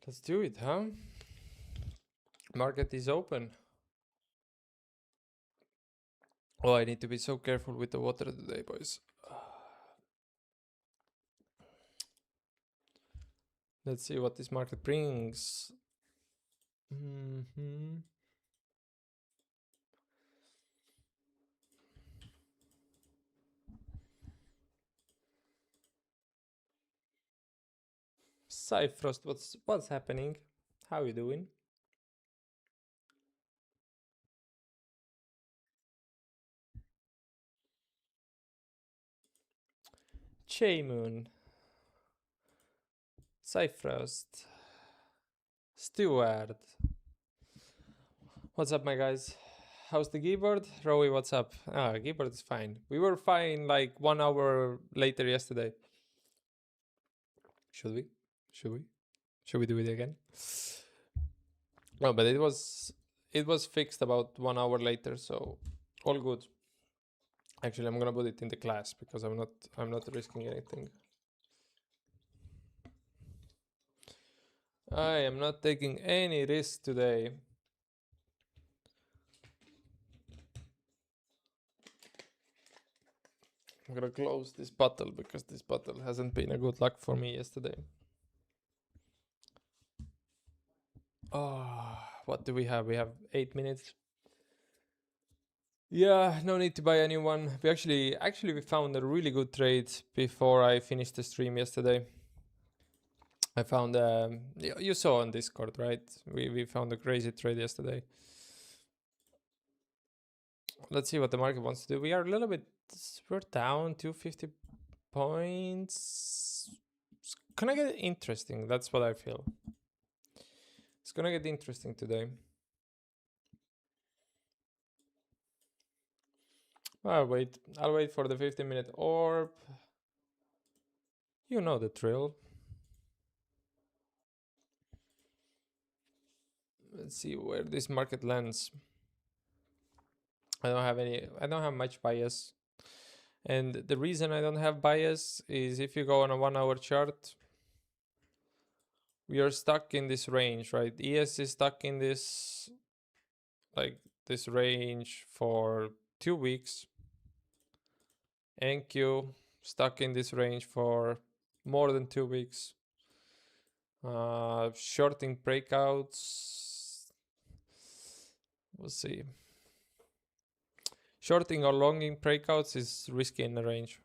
Let's do it, huh? Market is open. Oh, I need to be so careful with the water today, boys. Let's see what this market brings. Cyfrost, what's happening? How you doing? Moon, Cyfrost, Stewart. What's up, my guys? How's the keyboard? Rowie, what's up? Keyboard is fine. We were fine like 1 hour later yesterday. Should we? Should we do it again? No, but it was fixed about 1 hour later, so all good. Actually, I'm gonna put it in the class because I'm not risking anything. I am not taking any risk today. I'm gonna close this bottle because this bottle hasn't been a good luck for me yesterday. Oh, what do we have? We have 8 minutes. Yeah, no need to buy anyone. We actually we found a really good trade before I finished the stream yesterday. I found you saw on Discord, right? We found a crazy trade yesterday. Let's see what the market wants to do. We are a little bit, we're down 250 points. It's gonna get interesting. That's what I feel. It's gonna get interesting today. I'll wait for the 15-minute orb. You know the drill. Let's see where this market lands. I don't have much bias. And the reason I don't have bias is if you go on a 1 hour chart, we are stuck in this range, right? ES is stuck in this, like this range for 2 weeks. NQ stuck in this range for more than 2 weeks. Shorting breakouts. We'll see. Shorting or longing breakouts is risky in the range.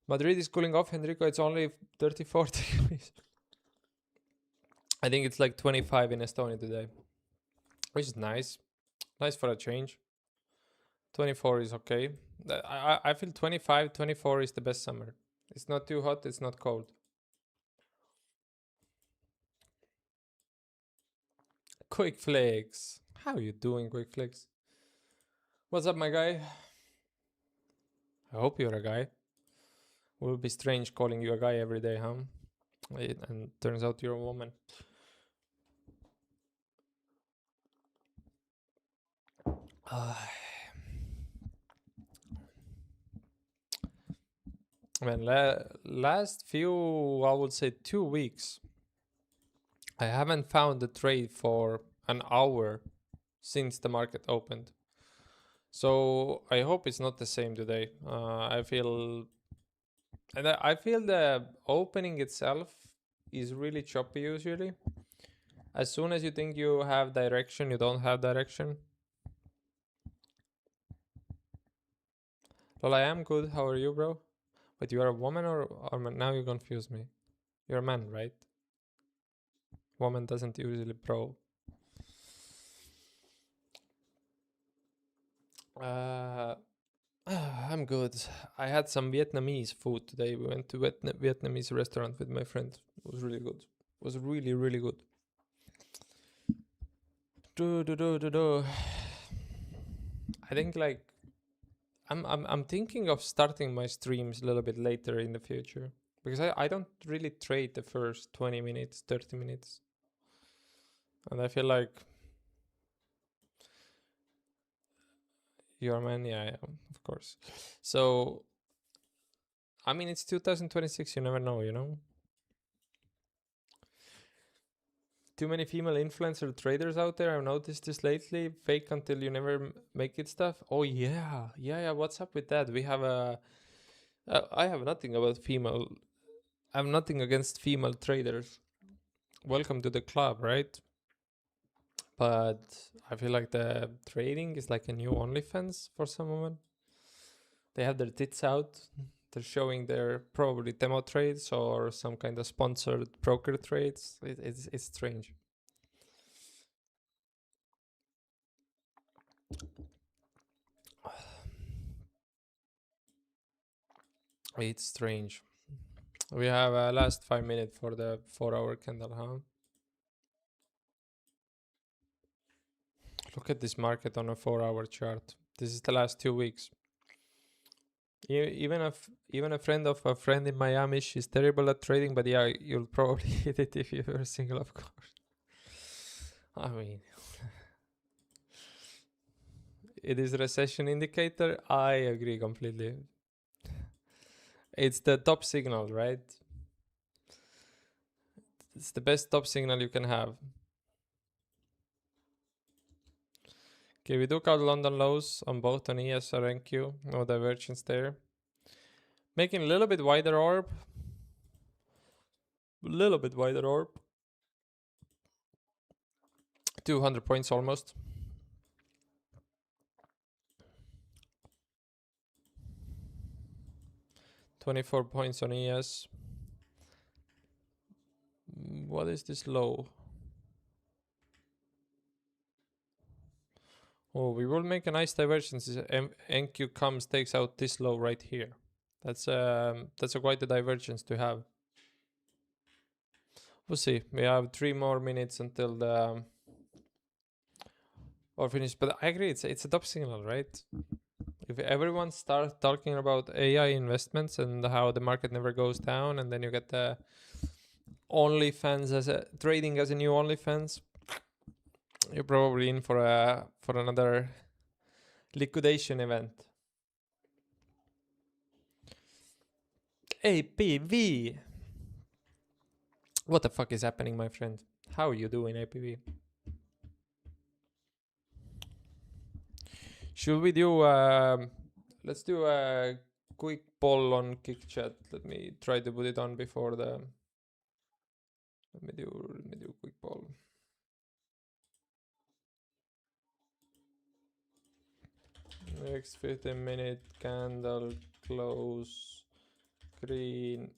Madrid is cooling off, Enrico. It's only 34 degrees. I think it's like 25 in Estonia today, which is nice. Nice for a change. 24 is okay. I feel 25, 24 is the best summer. It's not too hot, it's not cold. Quick Flex. How you doing, Quick Flex? What's up, my guy? I hope you're a guy. It will be strange calling you a guy every day, huh? And turns out you're a woman. Man, last few, I would say 2 weeks, I haven't found a trade for an hour since the market opened. So I hope it's not the same today. I feel And I feel the opening itself is really choppy usually. As soon as you think you have direction, you don't have direction. Well, I am good. How are you, bro? But you are a woman or now you confuse me. You're a man, right? Woman doesn't usually pro. Uh, I'm good. I had some Vietnamese food today. We went to Vietnamese restaurant with my friend. It was really good. It was really, really good. I think like I'm thinking of starting my streams a little bit later in the future because I don't really trade the first 20 minutes, 30 minutes. And I feel like you're a man, yeah, of course. So I mean it's 2026, you never know, you know? Too many female influencer traders out there. I've noticed this lately. Fake until you never make it stuff. Oh yeah. What's up with that? We have a. I have nothing about female. I have nothing against female traders. Welcome to the club, right? But I feel like the trading is like a new OnlyFans for some women. They have their tits out. They're showing their probably demo trades or some kind of sponsored broker trades. It's strange. It's strange. We have last 5 minutes for the 4 hour candle, huh? Look at this market on a 4 hour chart. This is the last 2 weeks. Even a friend of a friend in Miami, she's terrible at trading, but yeah, you'll probably hit it if you were single, of course. I mean, it is a recession indicator. I agree completely. It's the top signal, right? It's the best top signal you can have. Okay, we took out London lows on both on ES or NQ. No divergence there. Making a little bit wider orb. A little bit wider orb. 200 points almost. $24 points on ES. What is this low? Oh, we will make a nice divergence. NQ comes, takes out this low right here. That's quite a divergence to have. We'll see. We have 3 more minutes until the or finish. But I agree, it's a top signal, right? If everyone starts talking about AI investments and how the market never goes down, and then you get the OnlyFans as a trading as a new OnlyFans, you're probably in for another liquidation event. APV. What the fuck is happening, my friend? How are you doing, APV? Should we do let's do a quick poll on Kick Chat. Let me try to put it on before the let me do a quick poll. Next 15-minute candle close green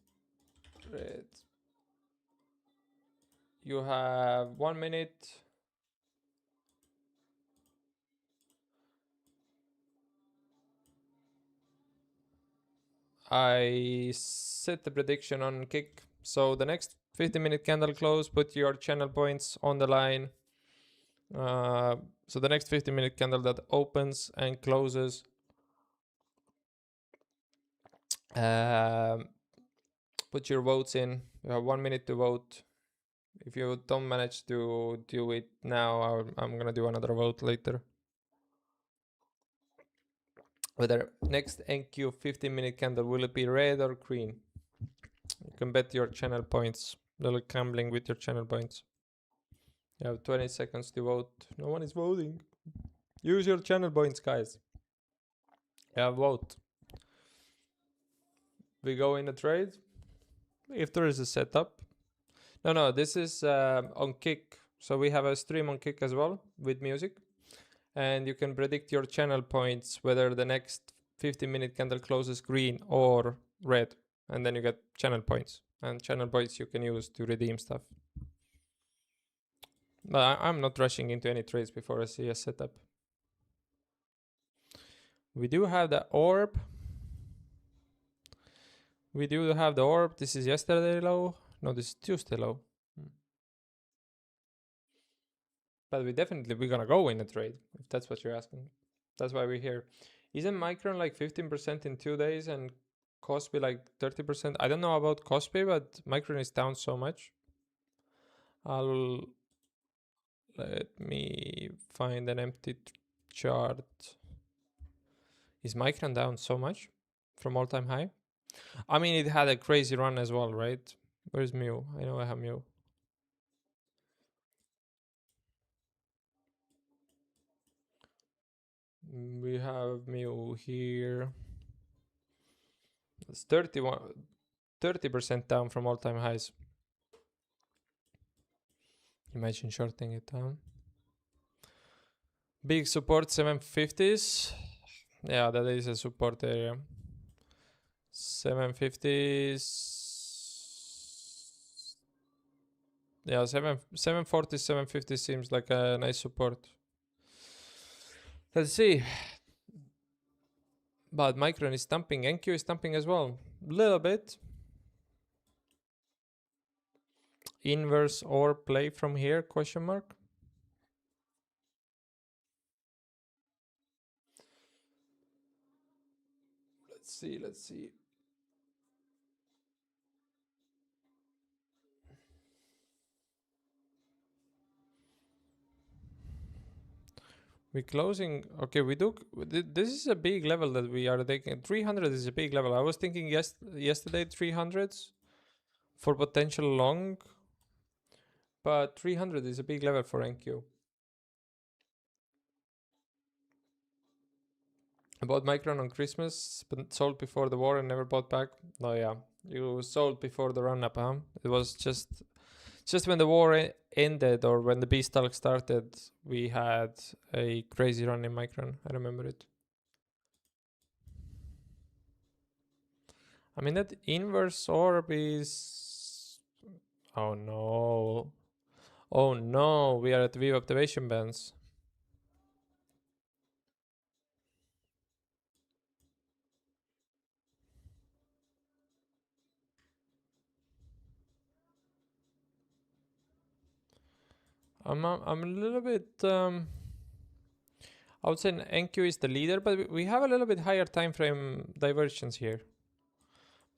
red. You have 1 minute. I set the prediction on Kick. So the next 15-minute candle close, put your channel points on the line. So the next 15-minute candle that opens and closes. Put your votes in. You have 1 minute to vote. If you don't manage to do it now, I'm gonna do another vote later. Whether next NQ 15-minute candle will it be red or green? You can bet your channel points. Little gambling with your channel points. You have 20 seconds to vote. No one is voting. Use your channel points, guys. Yeah, vote. We go in a trade. If there is a setup. No, this is on Kick. So we have a stream on Kick as well with music. And you can predict your channel points, whether the next 15-minute candle closes green or red. And then you get channel points. And channel points you can use to redeem stuff. But I'm not rushing into any trades before I see a setup. We do have the orb. We do have the orb. This is yesterday low. No, this is Tuesday low. But we're gonna go in a trade, if that's what you're asking. That's why we're here. Isn't Micron like 15% in 2 days and Kospi like 30%? I don't know about Kospi, but Micron is down so much. Let me find an empty chart. Is Micron down so much from all-time high? I mean, it had a crazy run as well, right? Where's Mu? I know I have Mu. We have Mu here. It's 30% down from all-time highs. Imagine shorting it down. Big support 750s. Yeah, that is a support area. 750s. Yeah, 740, 750 seems like a nice support. Let's see. But Micron is dumping. NQ is dumping as well. A little bit. Inverse or play from here, question mark. Let's see. We're closing. Okay, we do. This is a big level that we are taking. 300 is a big level. I was thinking yesterday 300s for potential long, but 300 is a big level for NQ. I bought Micron on Christmas, but sold before the war and never bought back. Oh yeah, you sold before the run-up, huh? It was just when the war ended or when the beastalk started, we had a crazy run in Micron. I remember it. I mean, that inverse orb is... Oh no. Oh no, we are at VWAP activation bands. I'm a little bit... I would say NQ is the leader, but we have a little bit higher time frame divergence here.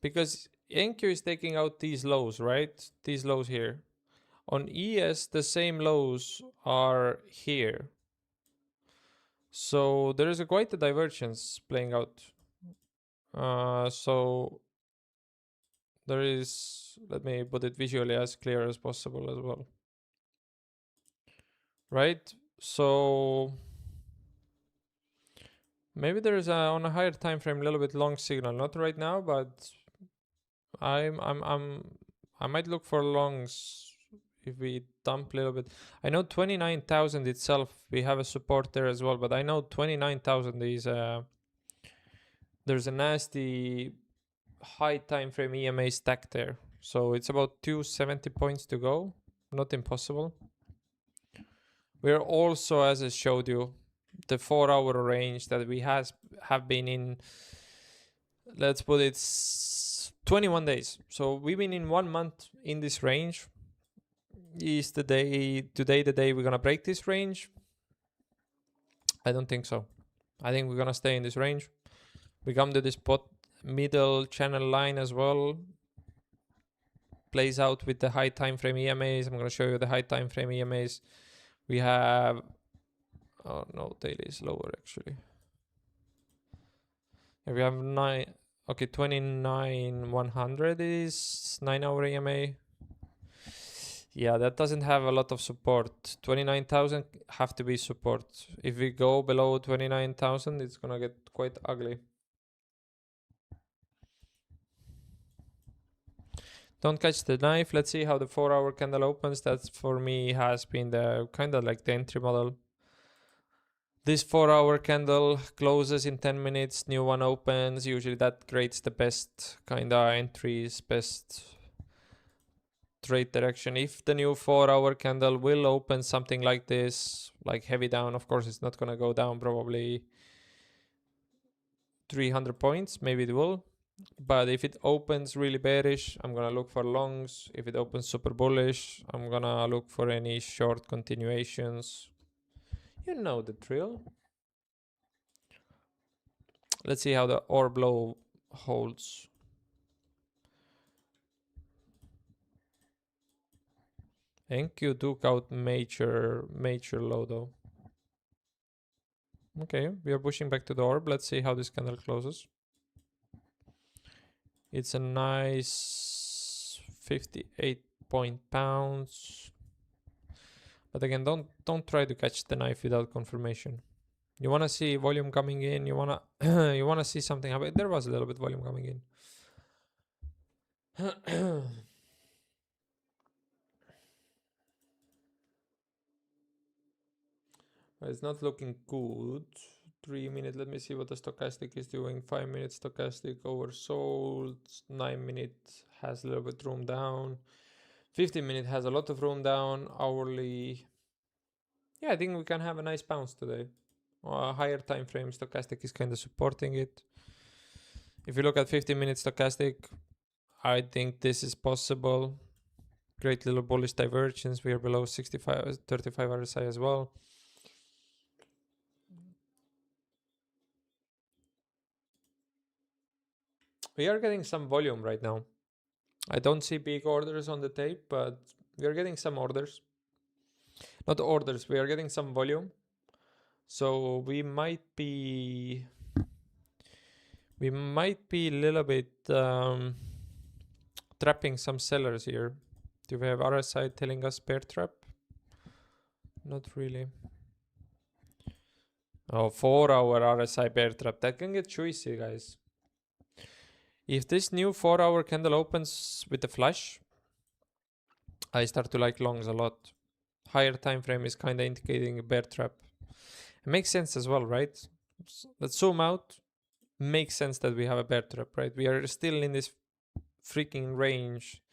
Because NQ is taking out these lows, right? These lows here. On ES, the same lows are here. So there is quite a divergence playing out. So there is, let me put it visually as clear as possible as well. Right? So maybe there is on a higher time frame a little bit long signal. Not right now, but I might look for longs if we dump a little bit. I know 29,000 itself, we have a support there as well, but I know 29,000 is there's a nasty high time frame EMA stack there. So it's about 270 points to go. Not impossible. We're also, as I showed you, the 4-hour range that we have been in, let's put it 21 days. So we've been in 1 month in this range. Is today the day we're gonna break this range? I don't think so. I think we're gonna stay in this range. We come to this middle channel line as well. Plays out with the high time frame EMAs. I'm gonna show you the high time frame EMAs. We have, oh no, daily is lower actually. We have 29,100 is 9-hour EMA. Yeah, that doesn't have a lot of support. 29,000 have to be support. If we go below 29,000, it's gonna get quite ugly. Don't catch the knife. Let's see how the 4-hour candle opens. That for me has been the kind of like the entry model. This 4-hour candle closes in 10 minutes, new one opens. Usually that creates the best kind of entries, best trade direction. If the new 4-hour candle will open something like this, like heavy down, of course it's not going to go down probably 300 points, maybe it will. But if it opens really bearish, I'm going to look for longs. If it opens super bullish, I'm going to look for any short continuations. You know the drill. Let's see how the orb low holds. NQ took out major low though. Okay, we are pushing back to the orb. Let's see how this candle closes. It's a nice 58 point pounds. But again, don't try to catch the knife without confirmation. You wanna see volume coming in. You wanna you wanna see something happen. There was a little bit volume coming in. It's not looking good. 3 minutes. Let me see what the stochastic is doing. 5 minutes stochastic oversold. 9 minutes has a little bit room down. 15 minute has a lot of room down. Hourly. Yeah, I think we can have a nice bounce today. A higher time frame stochastic is kind of supporting it. If you look at 15 minute stochastic, I think this is possible. Great little bullish divergence. We are below 35 RSI as well. We are getting some volume right now. I don't see big orders on the tape, but we are getting some orders. Not orders, we are getting some volume. So we might be a little bit trapping some sellers here. Do we have RSI telling us bear trap? Not really. Oh, 4-hour RSI bear trap. That can get juicy, guys. If this new 4-hour candle opens with a flash, I start to like longs a lot. Higher time frame is kind of indicating a bear trap. It makes sense as well, right? Let's zoom out. Makes sense that we have a bear trap, right? We are still in this freaking range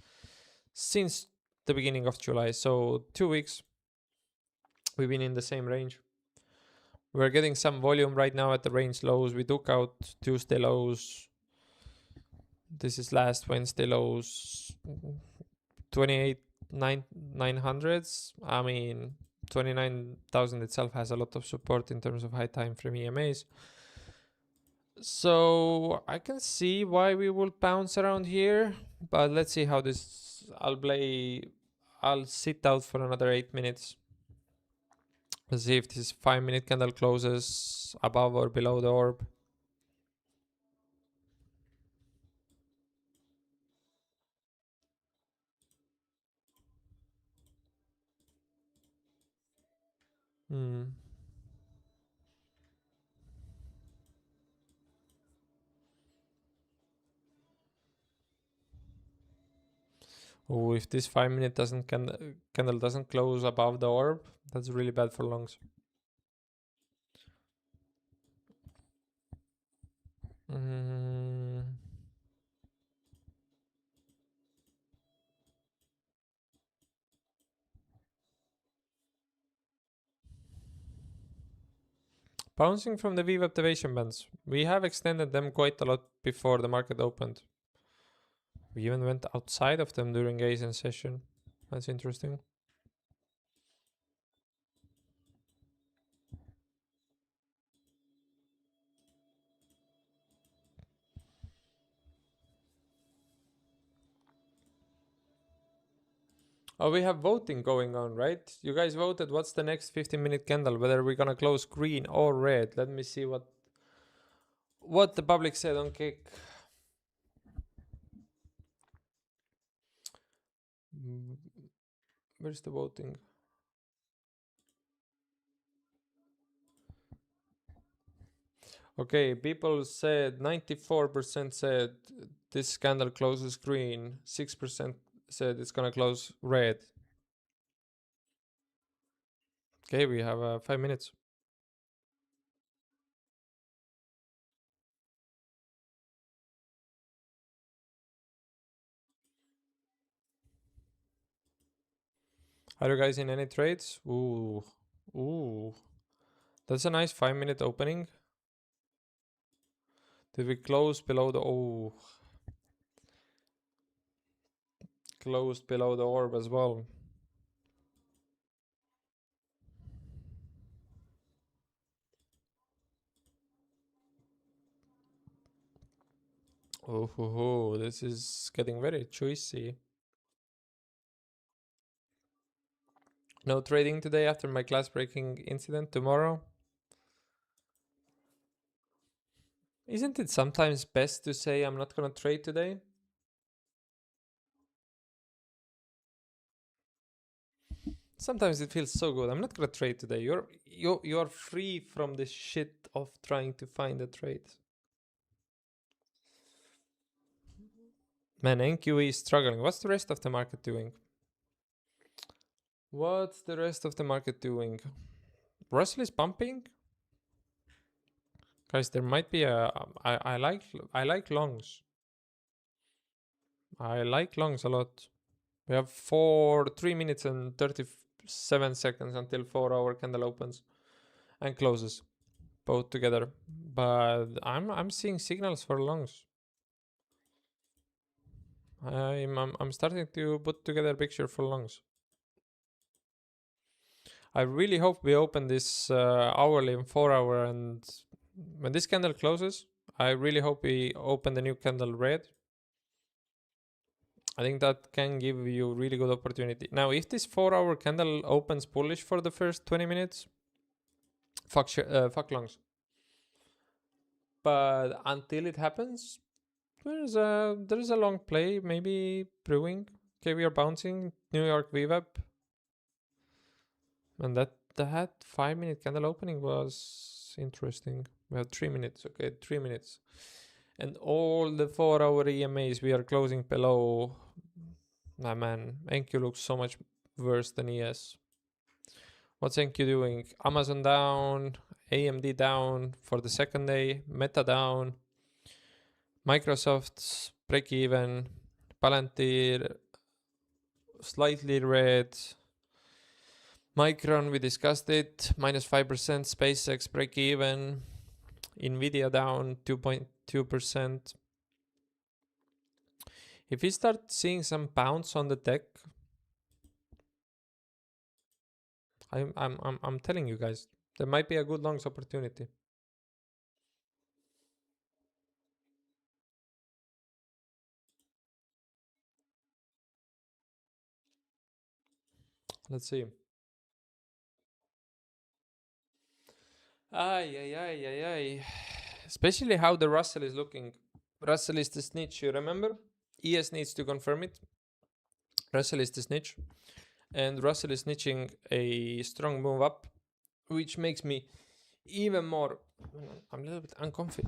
since the beginning of July. So 2 weeks, we've been in the same range. We're getting some volume right now at the range lows. We took out Tuesday lows. This is last Wednesday lows. 28,900s. I mean, 29,000 itself has a lot of support in terms of high time frame EMAs. So I can see why we will bounce around here, but let's see how this. I'll sit out for another 8 minutes. Let's see if this 5-minute candle closes above or below the orb. Oh, if this 5-minute candle doesn't close above the orb, that's really bad for longs. Bouncing from the VWAP deviation bands. We have extended them quite a lot before the market opened. We even went outside of them during Asian session. That's interesting. Oh, we have voting going on, right? You guys voted what's the next 15-minute candle, whether we're gonna close green or red. Let me see what the public said on Kick. Where's the voting? Okay, people said 94% said this candle closes green, 6% said it's gonna close red. Okay, we have 5 minutes. Are you guys in any trades? Ooh, ooh, that's a nice 5-minute opening. Did we close below the closed below the orb as well? Oh, this is getting very juicy. No trading today after my class breaking incident tomorrow. Isn't it sometimes best to say I'm not gonna trade today? Sometimes it feels so good. I'm not gonna trade today. You're free from the shit of trying to find a trade. Man, NQE is struggling. What's the rest of the market doing? What's the rest of the market doing? Russell is pumping. Guys, there might be I like longs. I like longs a lot. We have 3 minutes and 37 seconds until 4-hour candle opens and closes, both together. But I'm seeing signals for longs. I'm starting to put together a picture for longs. I really hope we open this hourly and 4-hour, and when this candle closes, I really hope we open the new candle red. I think that can give you really good opportunity. Now, if this 4-hour candle opens bullish for the first 20 minutes, fuck longs. But until it happens, there's a long play maybe brewing. Okay, we are bouncing New York VWAP, and that 5-minute candle opening was interesting. We have 3 minutes. Okay, 3 minutes, and all the 4-hour EMAs we are closing below. Nah, man, NQ looks so much worse than ES. What's NQ doing? Amazon down, AMD down for the second day, Meta down, Microsoft break even, Palantir slightly red, Micron we discussed it, -5%, SpaceX break even, Nvidia down 2.2%. If we start seeing some bounce on the tech, I'm telling you guys, there might be a good longs opportunity. Let's see. Ay. Especially how the Russell is looking. Russell is the snitch, you remember? ES needs to confirm it. Russell is the snitch. And Russell is snitching a strong move up, which makes me even more. I'm a little bit uncomfy.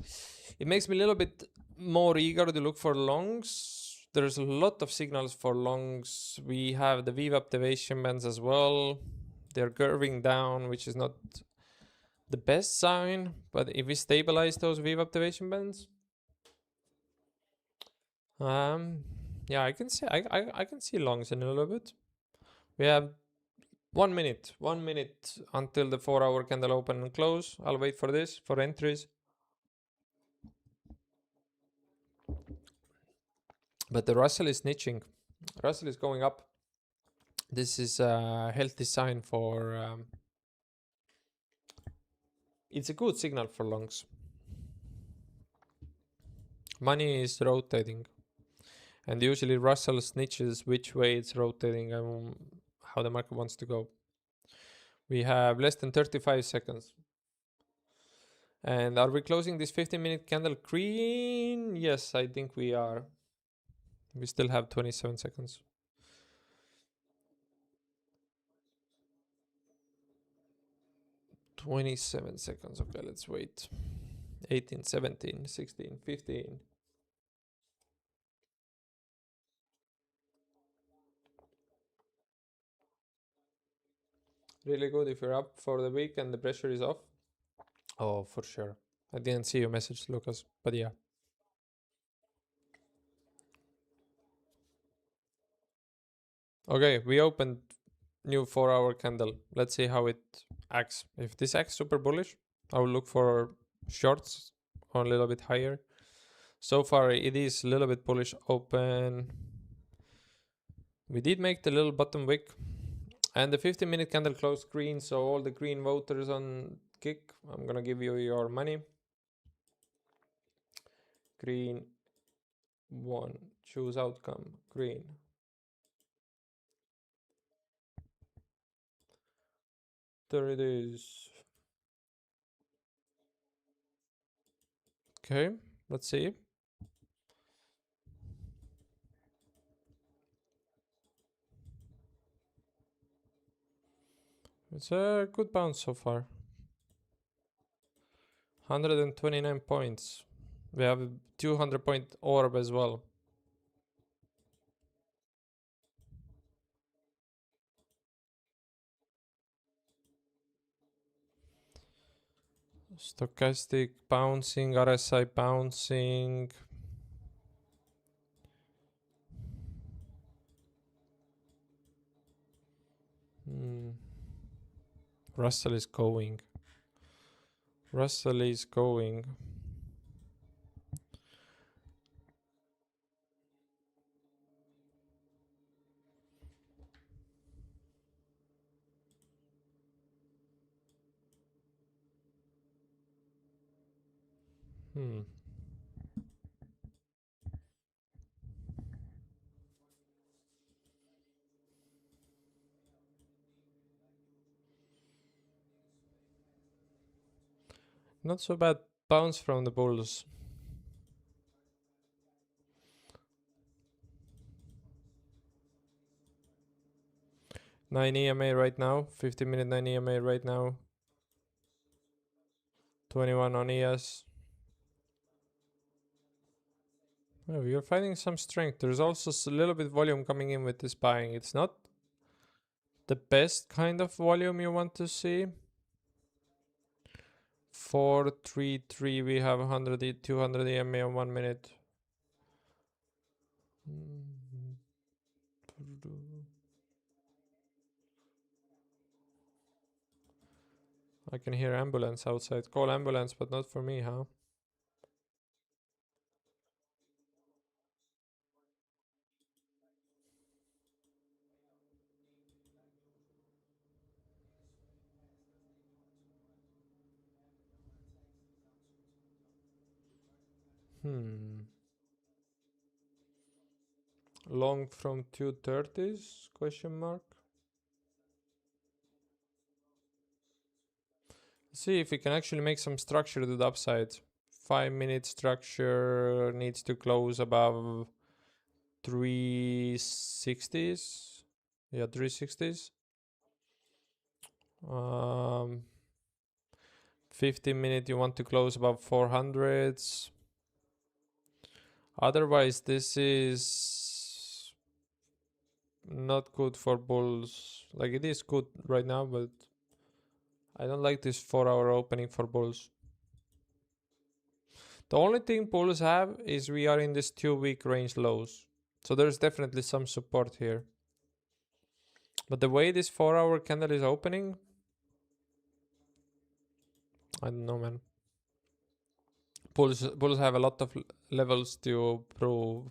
It makes me a little bit more eager to look for longs. There's a lot of signals for longs. We have the VWAP deviation bands as well. They're curving down, which is not the best sign. But if we stabilize those VWAP deviation bands, yeah, I can see longs in a little bit. We have 1 minute until the 4-hour candle open and close. I'll wait for this for entries. But the Russell is snitching. Russell is going up. This is a healthy sign for. It's a good signal for longs. Money is rotating, and usually Russell snitches which way it's rotating and how the market wants to go. We have less than 35 seconds. And are we closing this 15-minute candle green? Yes, I think we are. We still have 27 seconds. 27 seconds. Okay, let's wait. 18, 17, 16, 15. Really good if you're up for the week and the pressure is off. Oh, for sure. I didn't see your message, Lucas, but yeah. Okay, we opened new 4-hour candle. Let's see how it acts. If this acts super bullish, I will look for shorts or a little bit higher. So far, it is a little bit bullish open. We did make the little bottom wick. And the 15-minute candle closed green, so all the green voters on kick, I'm gonna give you your money. Green, 1, choose outcome, green. There it is. Okay, let's see. It's a good bounce so far. 129 points. We have a 200-point orb as well. Stochastic bouncing, RSI bouncing. Russell is going. Russell is going. Not so bad bounce from the bulls. Nine EMA right now. 50-minute 9 EMA right now. 21 on ES. Oh, we are finding some strength. There's also a little bit volume coming in with this buying. It's not the best kind of volume you want to see. 433, we have 100 200 EMA on 1 minute. I can hear ambulance outside. Call ambulance, but not for me, huh? Long from 230s? Question mark. See if we can actually make some structure to the upside. 5-minute structure needs to close above 360s. Yeah, 360s. 15-minute you want to close above 400s. Otherwise, this is not good for bulls. Like, it is good right now, but I don't like this 4-hour opening for bulls. The only thing bulls have is we are in this 2-week range lows. So there's definitely some support here. But the way this 4-hour candle is opening, I don't know, man. Bulls have a lot of levels to prove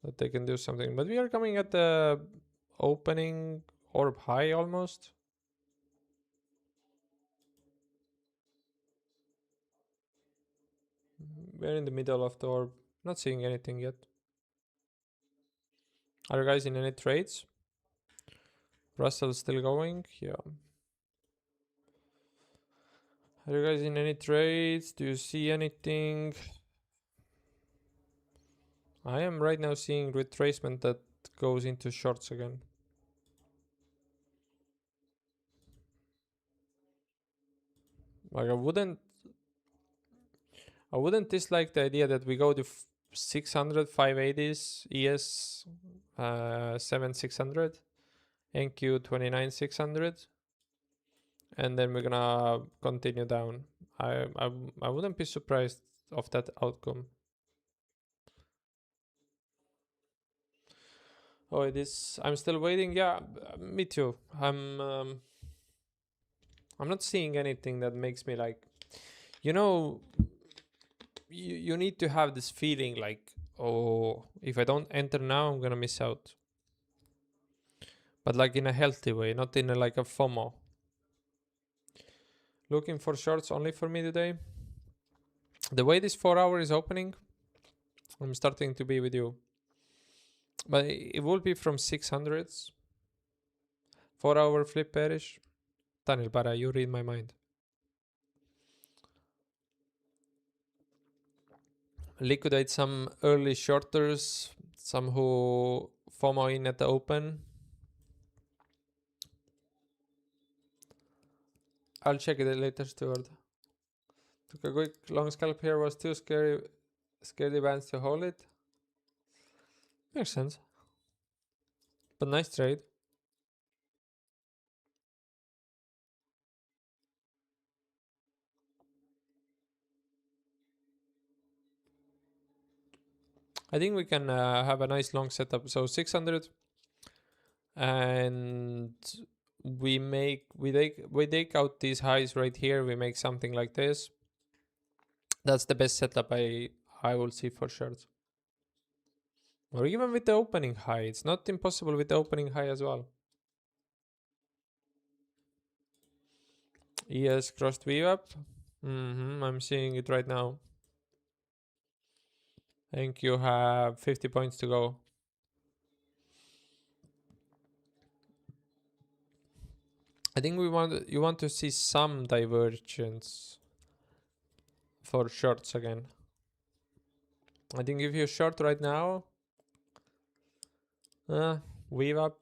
that they can do something. But we are coming at the opening orb high almost. We're in the middle of the orb. Not seeing anything yet. Are you guys in any trades? Russell still going? Yeah. Are you guys in any trades? Do you see anything? I am right now seeing retracement that goes into shorts again. Like, I wouldn't I wouldn't dislike the idea that we go to 600, 580s, ES 7600, NQ 29600, and then we're gonna continue down. I wouldn't be surprised of that outcome. Oh, it is. I'm still waiting. Yeah, me too. I'm not seeing anything that makes me like, you know, you need to have this feeling like, oh, if I don't enter now, I'm gonna miss out. But like in a healthy way, not in a, like a FOMO. Looking for shorts only for me today. The way this 4 hour is opening, I'm starting to be with you. But it will be from 600s. 4 hour flip bearish. Daniel Bara, you read my mind. Liquidate some early shorters, some who FOMO in at the open. I'll check it later, Stuart. Took a quick long scalp here, was too scary bands to hold it. Makes sense. But nice trade. I think we can have a nice long setup. So 600, and we take out these highs right here. We make something like this. That's the best setup I will see for shorts. Or even with the opening high. It's not impossible with the opening high as well. ES crossed VWAP. I'm seeing it right now. I think you have 50 points to go. I think you want to see some divergence for shorts again. I think if you short right now, weave up.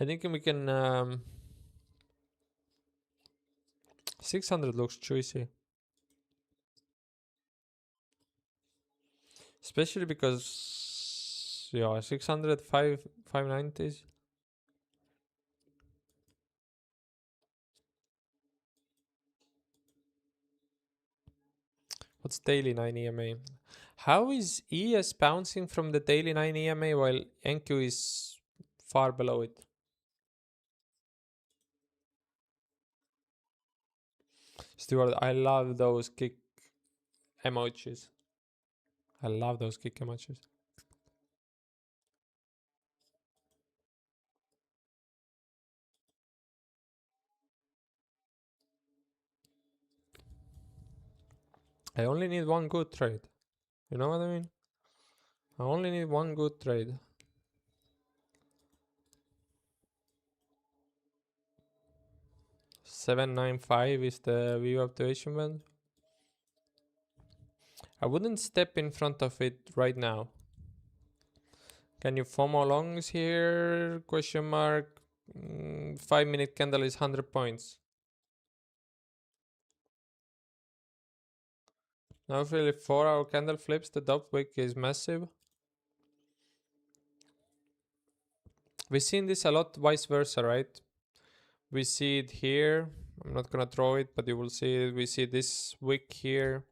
I think we can 600 looks juicy. Especially because, yeah, 600, 590s. What's daily 9 EMA? How is ES bouncing from the daily 9 EMA while NQ is far below it? Stuart, I love those kick emojis. I love those kick emojis. I only need one good trade. You know what I mean? I only need one good trade. $795 is the view activation band. I wouldn't step in front of it right now. Can you FOMO longs here? Question mark. 5-minute candle is 100 points. Now if really 4-hour candle flips, the top wick is massive. We've seen this a lot vice versa, right? We see it here. I'm not gonna throw it, but you will see it. We see this wick here.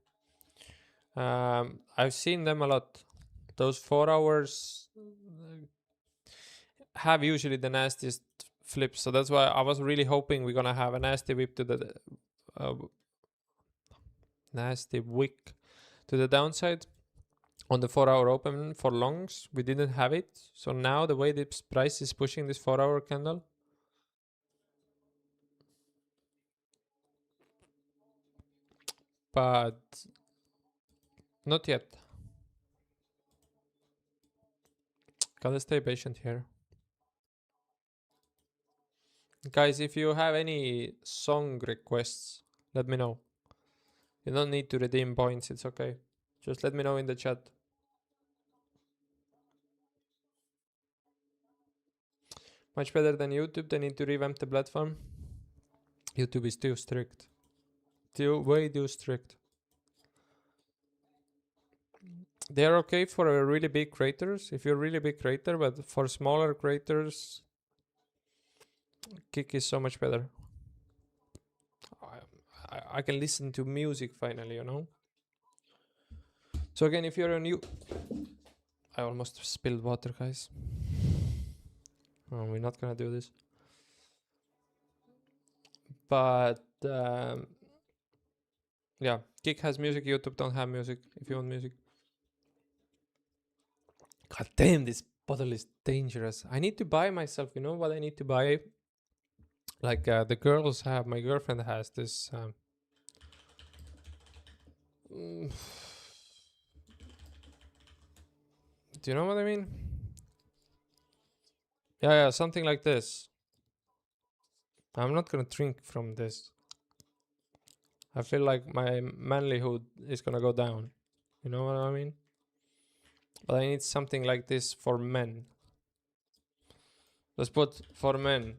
I've seen them a lot. Those 4 hours have usually the nastiest flips, so that's why I was really hoping we're gonna have a nasty whip to the nasty wick to the downside on the 4-hour open for longs. We didn't have it, so now the way this price is pushing this 4-hour candle, but not yet. Gotta stay patient here. Guys, if you have any song requests, let me know. You don't need to redeem points, it's okay. Just let me know in the chat. Much better than YouTube. They need to revamp the platform. YouTube is too strict. way too strict. They're okay for a really big creators, if you're a really big creator, but for smaller creators, Kick is so much better. I can listen to music finally, you know? So again, if you're a new... I almost spilled water, guys. Oh, we're not gonna do this. But yeah, Kick has music, YouTube don't have music if you want music. God damn, this bottle is dangerous. I need to buy myself, you know what I need to buy? Like the girls have, my girlfriend has this... do you know what I mean? Yeah, something like this. I'm not gonna drink from this. I feel like my manlyhood is gonna go down. You know what I mean? But I need something like this for men. Let's put for men.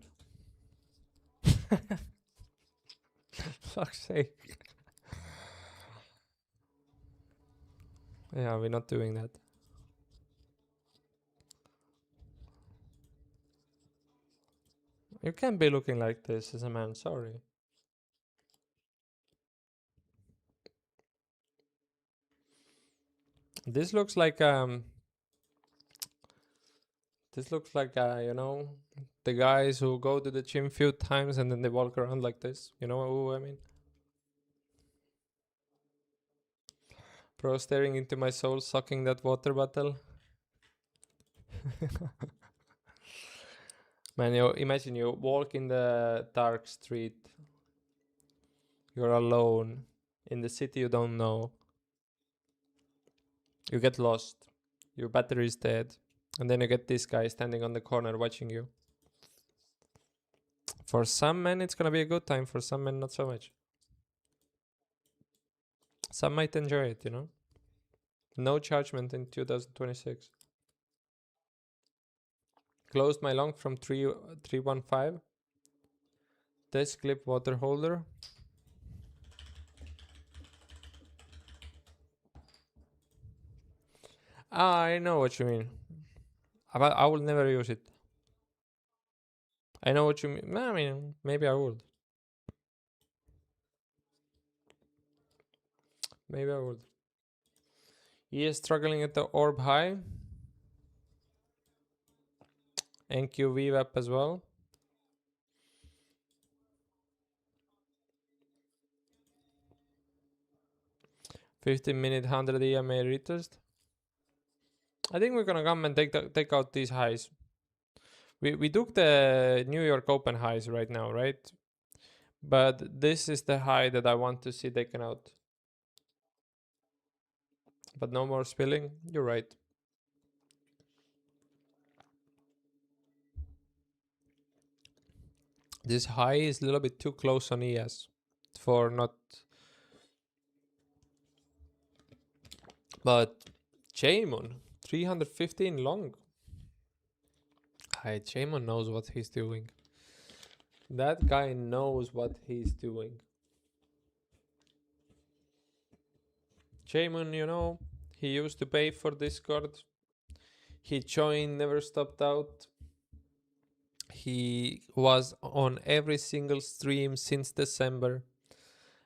Fuck's sake. Yeah, we're not doing that. You can't be looking like this as a man, sorry. This looks like you know, the guys who go to the gym few times and then they walk around like this. You know who I mean? Bro staring into my soul, sucking that water bottle. Man, you imagine you walk in the dark street. You're alone in the city you don't know. You get lost. Your battery is dead. And then you get this guy standing on the corner watching you. For some men, it's gonna be a good time. For some men, not so much. Some might enjoy it, you know? No judgment in 2026. Closed my lung from 315. Desk clip water holder. I know what you mean. But I will never use it. I know what you mean. I mean, maybe I would. Maybe I would. He is struggling at the orb high. NQ VWAP as well. 15-minute 100 EMA retest. I think we're gonna come and take out these highs. We took the New York Open highs right now, right? But this is the high that I want to see taken out. But no more spilling. You're right. This high is a little bit too close on ES for not. But Jaemon, 315 long. Hi, Jaemon knows what he's doing. That guy knows what he's doing. Jaemon, you know, he used to pay for Discord. He joined, never stopped out. He was on every single stream since December.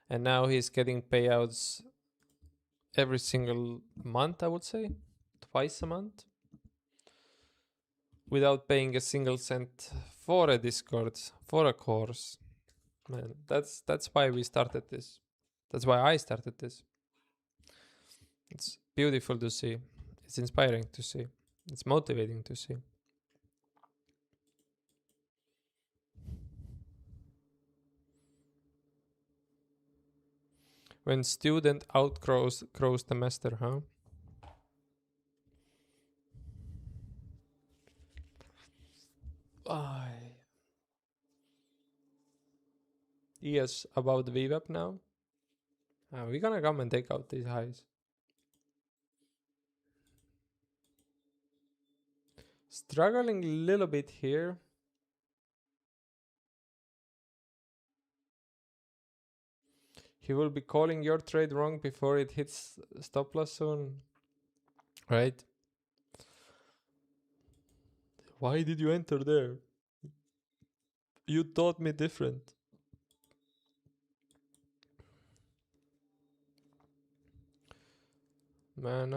And now he's getting payouts every single month, I would say. Twice a month. Without paying a single cent for a Discord, for a course. Man, that's why we started this. That's why I started this. It's beautiful to see. It's inspiring to see. It's motivating to see. When student outgrows the master, huh? Yes, about the VWAP now. We're gonna come and take out these highs. Struggling a little bit here. he will be calling your trade wrong before it hits stop loss soon, right? Why did you enter there? You taught me different. Man,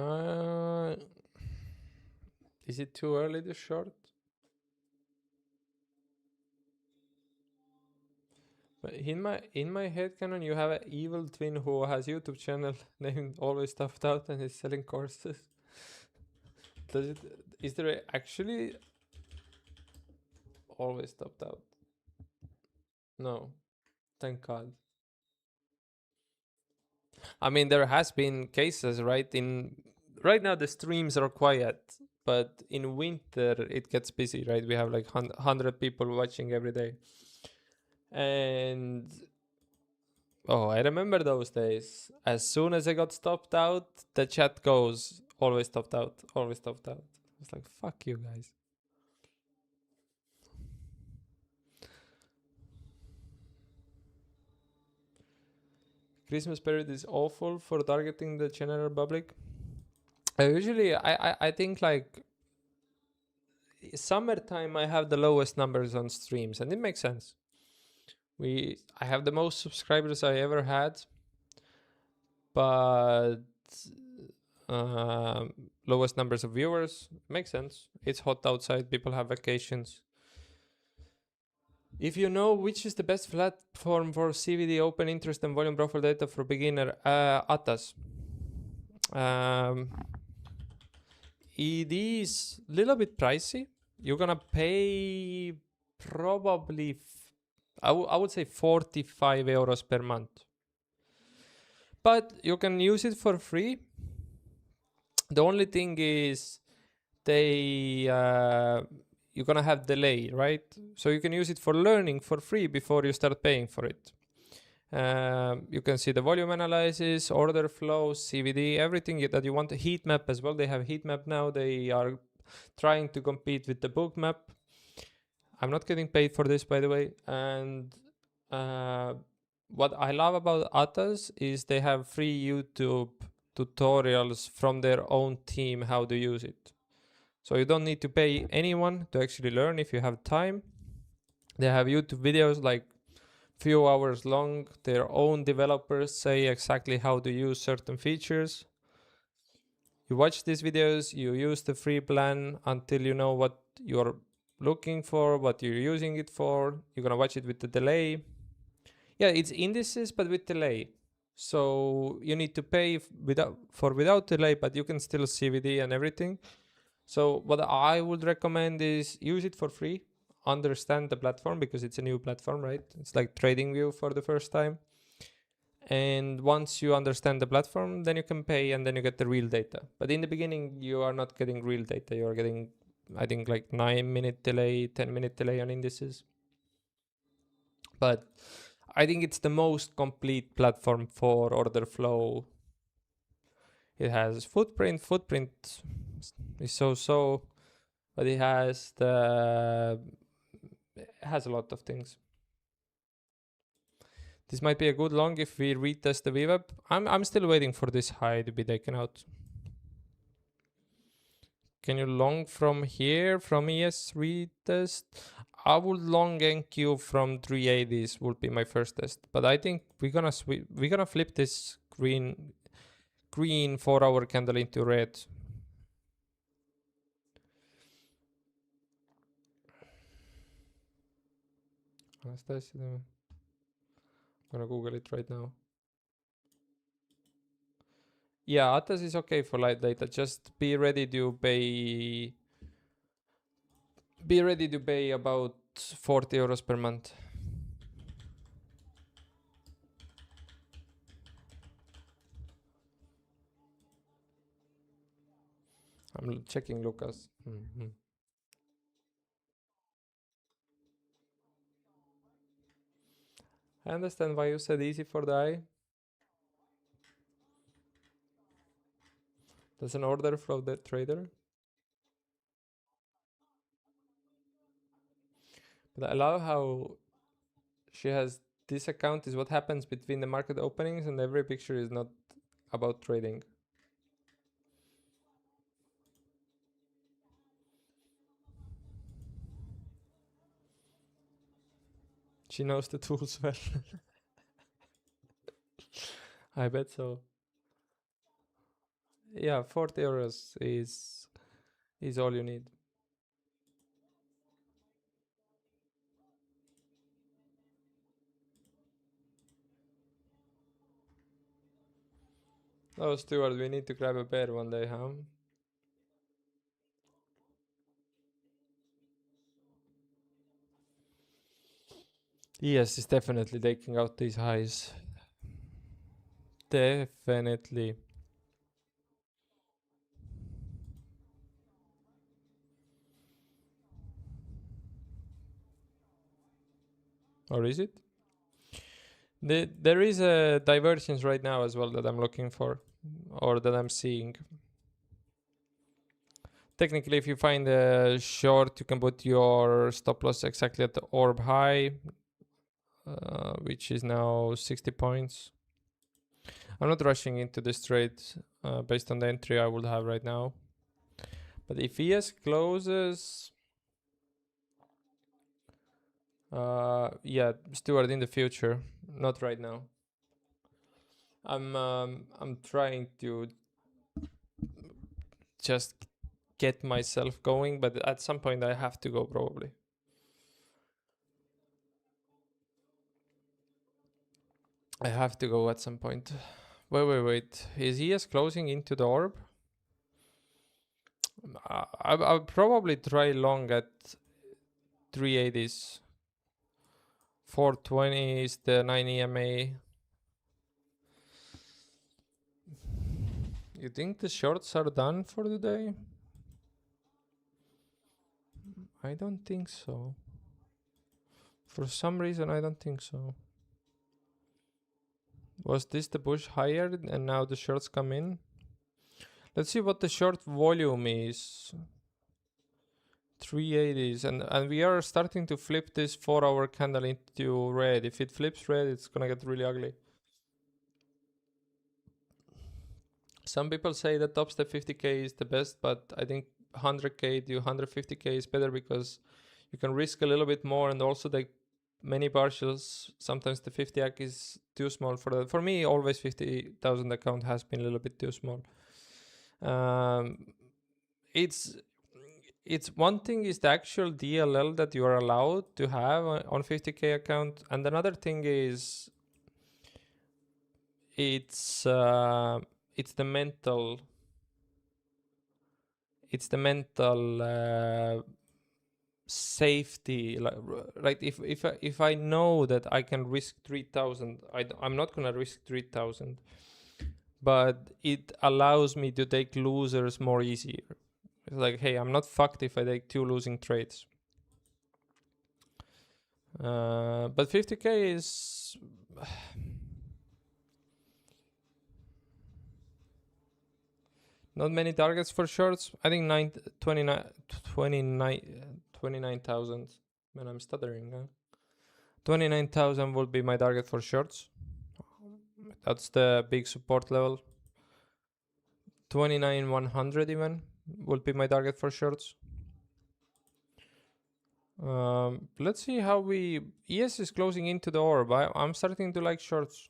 is it too early to short? But in my head canon, you have an evil twin who has YouTube channel named Always Stuffed Out and is selling courses. Is there actually Always Stuffed Out? No, thank God. I mean, there has been cases, right? Right now the streams are quiet, but in winter it gets busy, right? We have like 100 people watching every day. And oh, I remember those days. As soon as I got stopped out, the chat goes, always stopped out, always stopped out. It's like, fuck you guys. Christmas period is awful for targeting the general public. I think like summertime I have the lowest numbers on streams, and it makes sense. I have the most subscribers I ever had, but lowest numbers of viewers. Makes sense. It's hot outside. People have vacations. If you know which is the best platform for CVD, open interest and volume profile data for beginner, Atas. It is a little bit pricey. You're gonna pay probably, I would say 45 euros per month. But you can use it for free. The only thing is you're gonna have delay, right? So you can use it for learning for free before you start paying for it. You can see the volume analysis, order flows, CVD, everything that you want. Heat map as well. They have heat map now. They are trying to compete with the book map. I'm not getting paid for this, by the way. And what I love about Atas is they have free YouTube tutorials from their own team how to use it. So you don't need to pay anyone to actually learn if you have time. They have YouTube videos like few hours long. Their own developers say exactly how to use certain features. You watch these videos, you use the free plan until you know what you're looking for, what you're using it for. You're gonna watch it with the delay. Yeah, it's indices but with delay. So you need to pay without delay, but you can still CVD and everything. So what I would recommend is use it for free. Understand the platform because it's a new platform, right? It's like TradingView for the first time. And once you understand the platform, then you can pay and then you get the real data. But in the beginning, you are not getting real data. You are getting, I think, like 9-minute delay, 10-minute delay on indices. But I think it's the most complete platform for order flow. It has footprint. Footprint is so, but it has a lot of things. This might be a good long if we retest the VWAP. I'm still waiting for this high to be taken out. Can you long from here, from ES retest? I would long NQ from 380s would be my first test. But I think we're gonna flip this green 4-hour candle into red. Anastasia, I'm gonna Google it right now. Yeah, Atas is okay for light data. Just be ready to pay. Be ready to pay about 40 euros per month. I'm checking Lucas. Mm-hmm. I understand why you said easy for the eye. There's an order from the trader. But I love how she has This account is what happens between the market openings, and every picture is not about trading. She knows the tools well. I bet so. Yeah, 40 euros is all you need. Oh, Stuart, we need to grab a beer one day, huh? Yes, it's definitely taking out these highs. Definitely. Or is it? There is a divergence right now as well that I'm looking for, or that I'm seeing. Technically, if you find a short, you can put your stop loss exactly at the orb high, which is now 60 points. I'm not rushing into this trade based on the entry I would have right now. But if ES closes, yeah, Stuart, in the future, not right now. I'm trying to just get myself going, but at some point I have to go probably. I have to go at some point. Wait. Is ES closing into the orb? I'll probably try long at 380s. 420 is the 9 EMA. You think the shorts are done for the day? I don't think so. For some reason, I don't think so. Was this the push higher and now the shorts come in? Let's see what the short volume is. 380s, and we are starting to flip this 4-hour candle into red. If it flips red, it's gonna get really ugly. Some people say that top step 50k is the best, but I think 100k to 150k is better because you can risk a little bit more, and also the many partials. Sometimes the 50 ac is too small for that. For me, always 50,000 account has been a little bit too small. It's one thing is the actual DLL that you are allowed to have on 50k account, and another thing is it's the mental safety, like, right? If I know that I can risk 3,000, I'm not gonna risk 3,000, but it allows me to take losers more easier. It's like, hey, I'm not fucked if I take 2 losing trades. But 50k is not many targets for shorts. I think 29,000. Man, I'm stuttering. Huh? 29,000 will be my target for shorts. That's the big support level. 29,100 even will be my target for shorts. Let's see how ES is closing into the orb. I'm starting to like shorts.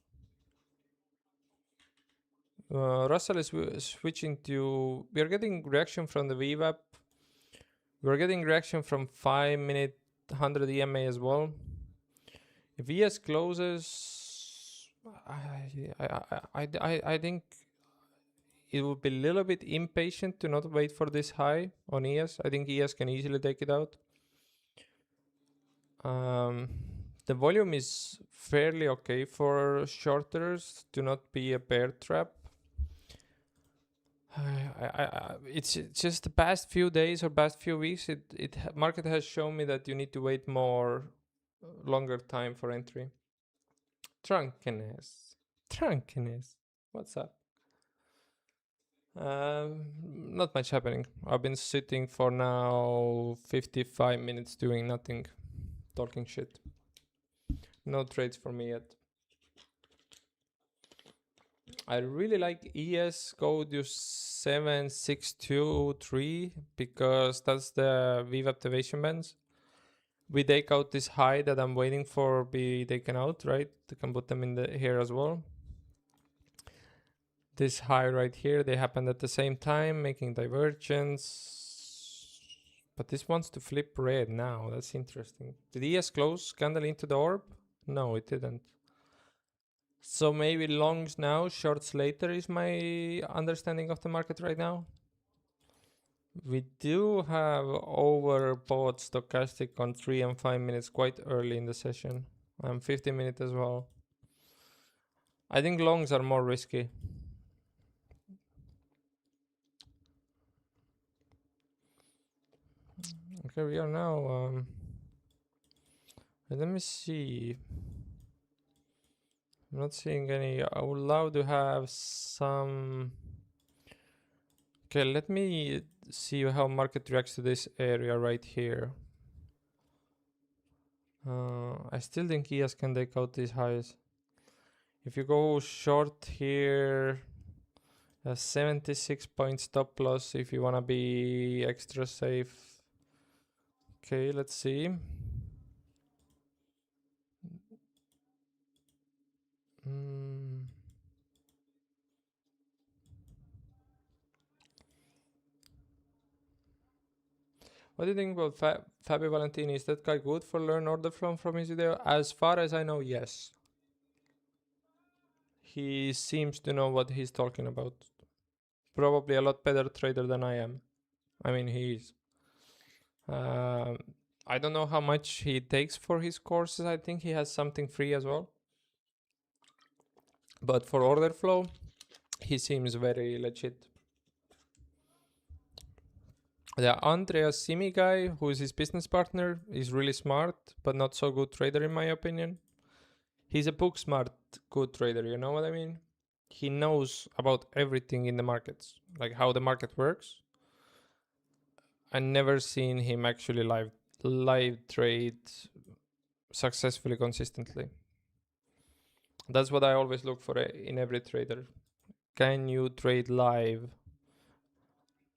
Russell is switching to. We are getting reaction from the VWAP. We're getting reaction from 5-minute 100 EMA as well. If ES closes, I think it would be a little bit impatient to not wait for this high on ES. I think ES can easily take it out. The volume is fairly okay for shorters to not be a bear trap. It's just the past few days or past few weeks. Market has shown me that you need to wait more, longer time for entry. Drunkenness. What's up? Not much happening. I've been sitting for now 55 minutes doing nothing, talking shit. No trades for me yet. I really like ES code 7623 because that's the VIV activation bands. We take out this high that I'm waiting for be taken out, right? You can put them in the here as well. This high right here, they happened at the same time, making divergence. But this wants to flip red now. That's interesting. Did ES close candle into the orb? No, it didn't. So maybe longs now, shorts later is my understanding of the market right now. We do have overbought stochastic on 3 and 5 minutes quite early in the session. 15 minutes as well. I think longs are more risky. Okay, we are now. Let me see. I'm not seeing any. I would love to have some. Okay, let me see how market reacts to this area right here. I still think ES can take out these highs. If you go short here, a 76 point stop loss if you want to be extra safe. Okay, let's see. What do you think about Fabio Valentini? Is that guy good for learn order flow from his video? As far as I know, yes. He seems to know what he's talking about. Probably a lot better trader than I am. I mean, he is. I don't know how much he takes for his courses. I think he has something free as well. But for order flow, he seems very legit. The Andreas Simi guy, who is his business partner, is really smart, but not so good trader in my opinion. He's a book smart, good trader, you know what I mean? He knows about everything in the markets, like how the market works. I never seen him actually live trade successfully consistently. That's what I always look for in every trader. Can you trade live?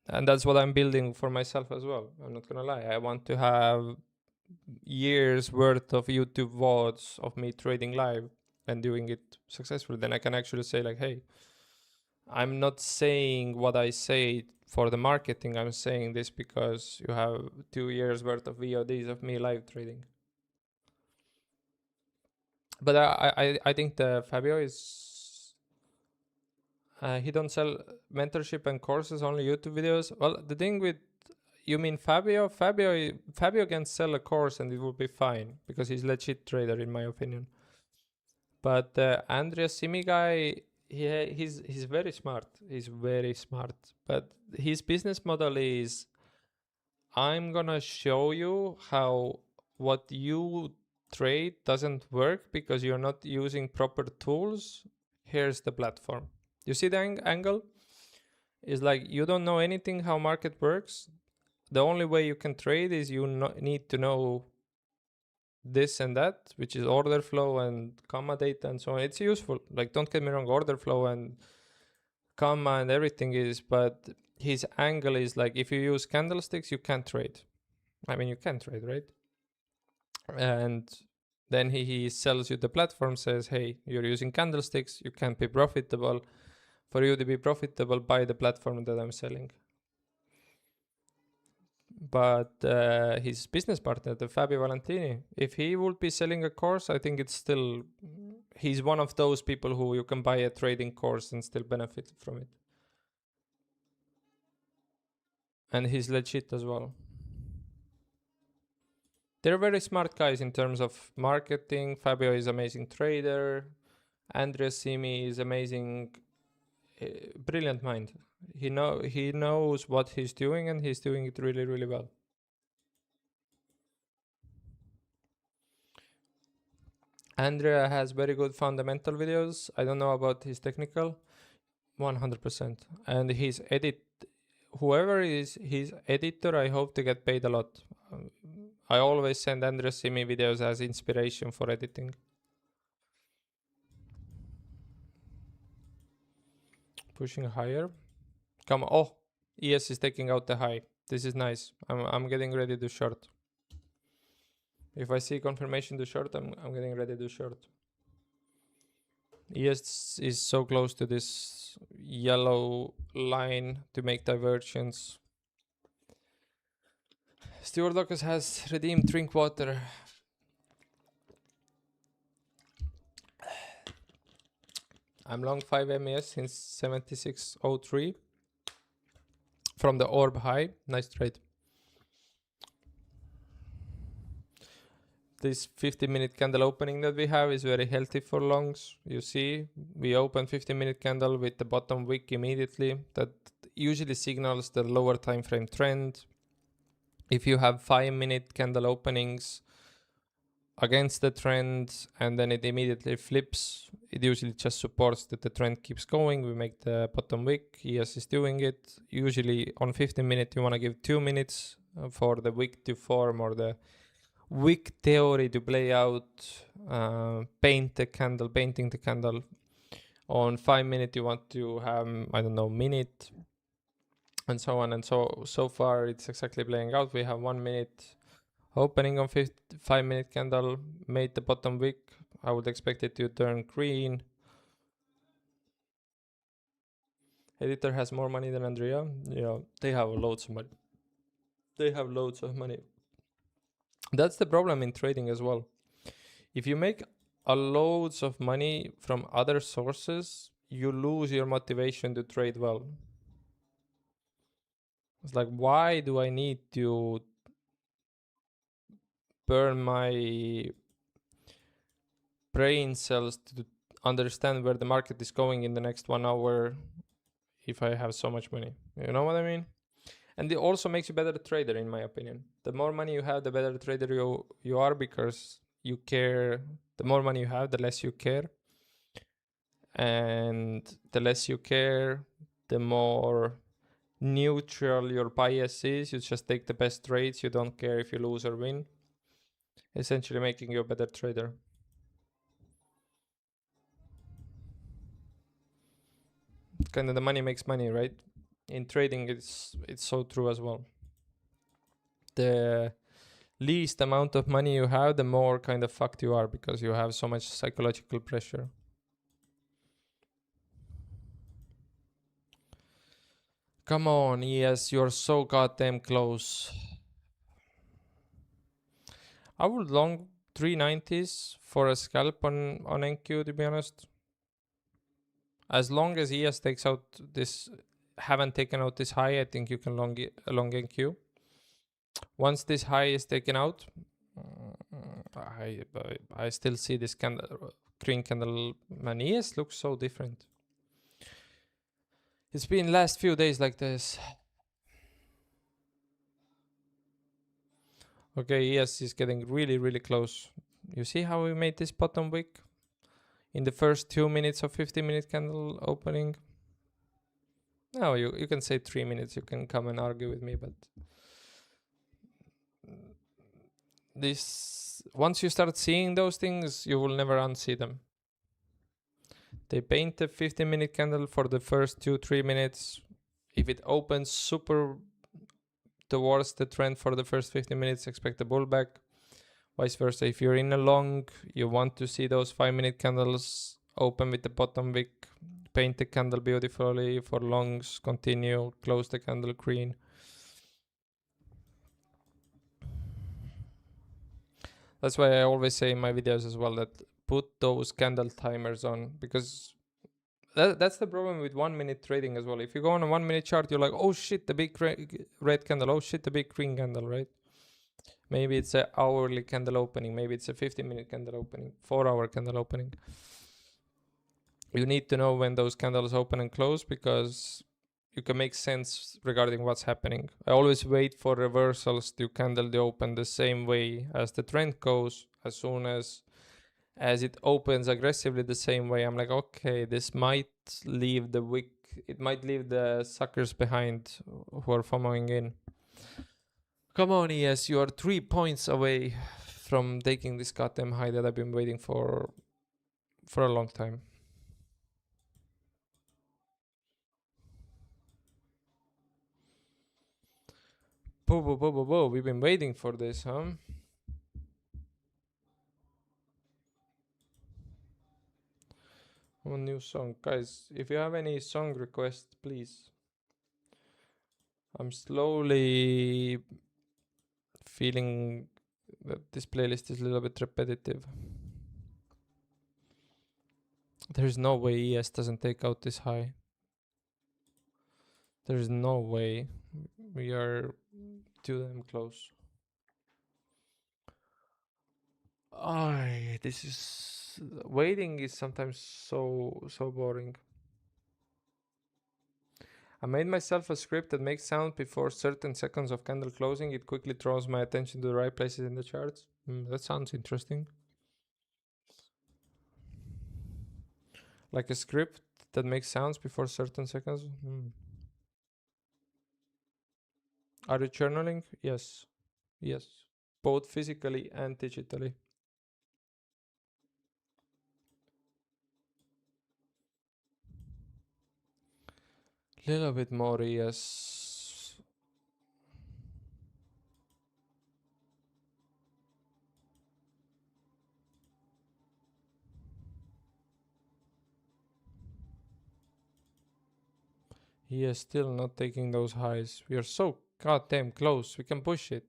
And that's what I'm building for myself as well. I'm not gonna lie. I want to have years worth of YouTube VODs of me trading live and doing it successfully. Then I can actually say like, hey, I'm not saying what I say for the marketing. I'm saying this because you have 2 years worth of VODs of me live trading. But I think the Fabio is he don't sell mentorship and courses, only YouTube videos. Well, the thing with, you mean Fabio can sell a course and it will be fine because he's legit trader in my opinion. But Andreas Simi guy, he's very smart. He's very smart. But his business model is, I'm gonna show you how what you trade doesn't work because you're not using proper tools. Here's the platform. You see the angle? It's like you don't know anything how market works. The only way you can trade is you need to know this and that, which is order flow and comma data and so on. It's useful. Like, don't get me wrong, order flow and comma and everything is, but his angle is like, if you use candlesticks, you can't trade. I mean, you can trade, right? And then he sells you the platform, says, hey, you're using candlesticks, you can't be profitable. For you to be profitable, buy the platform that I'm selling. But his business partner, the Fabio Valentini, if he would be selling a course, I think it's still, he's one of those people who you can buy a trading course and still benefit from it. And he's legit as well. They're very smart guys in terms of marketing. Fabio is amazing trader. Andreas Simi is amazing, brilliant mind. He knows what he's doing and he's doing it really, really well. Andrea has very good fundamental videos. I don't know about his technical. 100%. And his whoever is his editor, I hope to get paid a lot. I always send Andrea Simi videos as inspiration for editing. Pushing higher. Come on. Oh, ES is taking out the high. This is nice. I'm getting ready to short. If I see confirmation to short, I'm getting ready to short. ES is so close to this yellow line to make divergence. Stuart Lucas has redeemed drink water. I'm long 5 MES since 76.03 from the orb high. Nice trade. This 50-minute candle opening that we have is very healthy for longs. You see, we open 50-minute candle with the bottom wick immediately. That usually signals the lower time frame trend. If you have 5-minute candle openings against the trend and then it immediately flips, it usually just supports that the trend keeps going. We make the bottom wick. ES is doing it. Usually on 15-minute, you want to give 2 minutes for the wick to form or the wick theory to play out, painting the candle. On 5-minute, you want to have, I don't know, minute and so on. And so far it's exactly playing out. We have 1 minute opening on 5-minute candle, made the bottom wick. I would expect it to turn green. Editor has more money than Andrea. Yeah, they have loads of money. They have loads of money. That's the problem in trading as well. If you make a loads of money from other sources, you lose your motivation to trade well. It's like, why do I need to burn my brain cells to understand where the market is going in the next 1 hour if I have so much money? You know what I mean? And it also makes you better trader, in my opinion. The more money you have, the better trader you are, because you care. The more money you have, the less you care. And the less you care, the more neutral your bias is. You just take the best trades. You don't care if you lose or win. Essentially making you a better trader. Kind of the money makes money, right? In trading, it's so true as well. The least amount of money you have, the more kind of fucked you are, because you have so much psychological pressure. Come on, ES, you're so goddamn close. I would long 390s for a scalp on NQ, to be honest. As long as ES takes out this, haven't taken out this high, I think you can long NQ. Once this high is taken out, I still see this candle, green candle. Man, ES looks so different. It's been last few days like this. Okay, ES is getting really, really close. You see how we made this bottom wick in the first 2 minutes of 50-minute candle opening? No, you can say 3 minutes. You can come and argue with me, but this, once you start seeing those things, you will never unsee them. They paint a 15-minute candle for the first 2-3 minutes. If it opens super towards the trend for the first 15 minutes, expect a pullback. Vice versa, if you're in a long, you want to see those 5-minute candles open with the bottom wick, paint the candle beautifully. For longs, continue, close the candle green. That's why I always say in my videos as well that put those candle timers on, because that's the problem with 1 minute trading as well. If you go on a 1 minute chart, you're like, oh shit, the big red candle, oh shit, the big green candle, right? Maybe it's a hourly candle opening, maybe it's a 15-minute candle opening, 4-hour candle opening. You need to know when those candles open and close, because you can make sense regarding what's happening. I always wait for reversals to candle the open the same way as the trend goes. As soon as it opens aggressively the same way, I'm like, okay, this might leave the wick, it might leave the suckers behind who are following in. Come on, ES, you are 3 points away from taking this goddamn high that I've been waiting for a long time. We've been waiting for this, huh? One new song. Guys, if you have any song requests, please. I'm slowly feeling that this playlist is a little bit repetitive. There's no way ES doesn't take out this high. There's no way. We are too damn close. This is waiting is sometimes so boring. I made myself a script that makes sound before certain seconds of candle closing. It quickly draws my attention to the right places in the charts. That sounds interesting. Like a script that makes sounds before certain seconds. Are you journaling? Yes. Yes. Both physically and digitally. Little bit more, yes. He is still not taking those highs. We are so goddamn close. We can push it.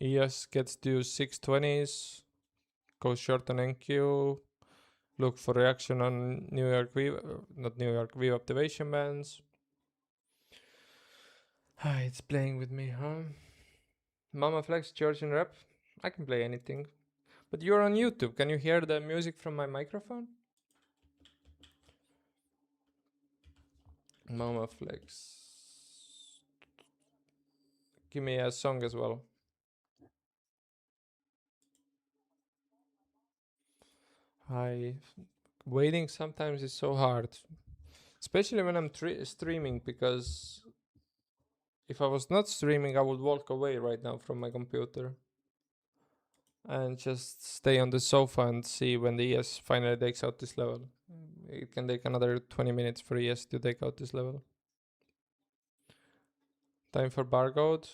ES gets to 620s. Goes short on NQ. Look for reaction on New York not New York Vivo activation bands. It's playing with me, huh? Mama Flex, Georgian rap. I can play anything. But you're on YouTube. Can you hear the music from my microphone? Mama Flex. Give me a song as well. Waiting sometimes is so hard. Especially when I'm streaming, because if I was not streaming, I would walk away right now from my computer and just stay on the sofa and see when the ES finally takes out this level. It can take another 20 minutes for ES to take out this level. Time for barcode.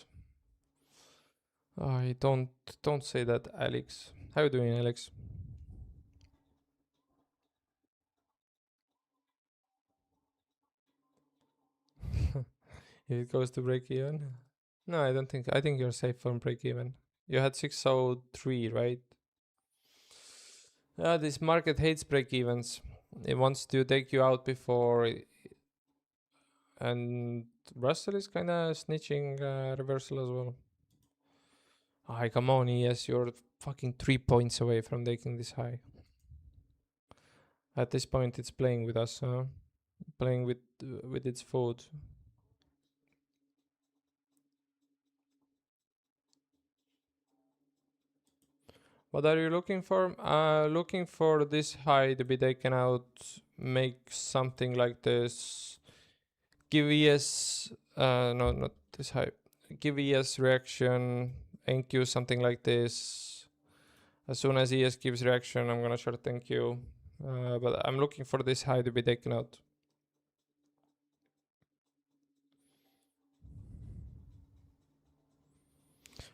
Don't say that, Alex. How you doing, Alex? If it goes to break even? No, I don't think. I think you're safe from break even. You had 603, right? This market hates break evens. It wants to take you out before. And Russell is kind of snitching reversal as well. Come on, yes, you're fucking 3 points away from taking this high. At this point, it's playing with us, playing with its food. What are you looking for? Looking for this high to be taken out, make something like this. Give ES, no, not this high. Give ES reaction, NQ something like this. As soon as ES gives reaction, I'm gonna short NQ. But I'm looking for this high to be taken out.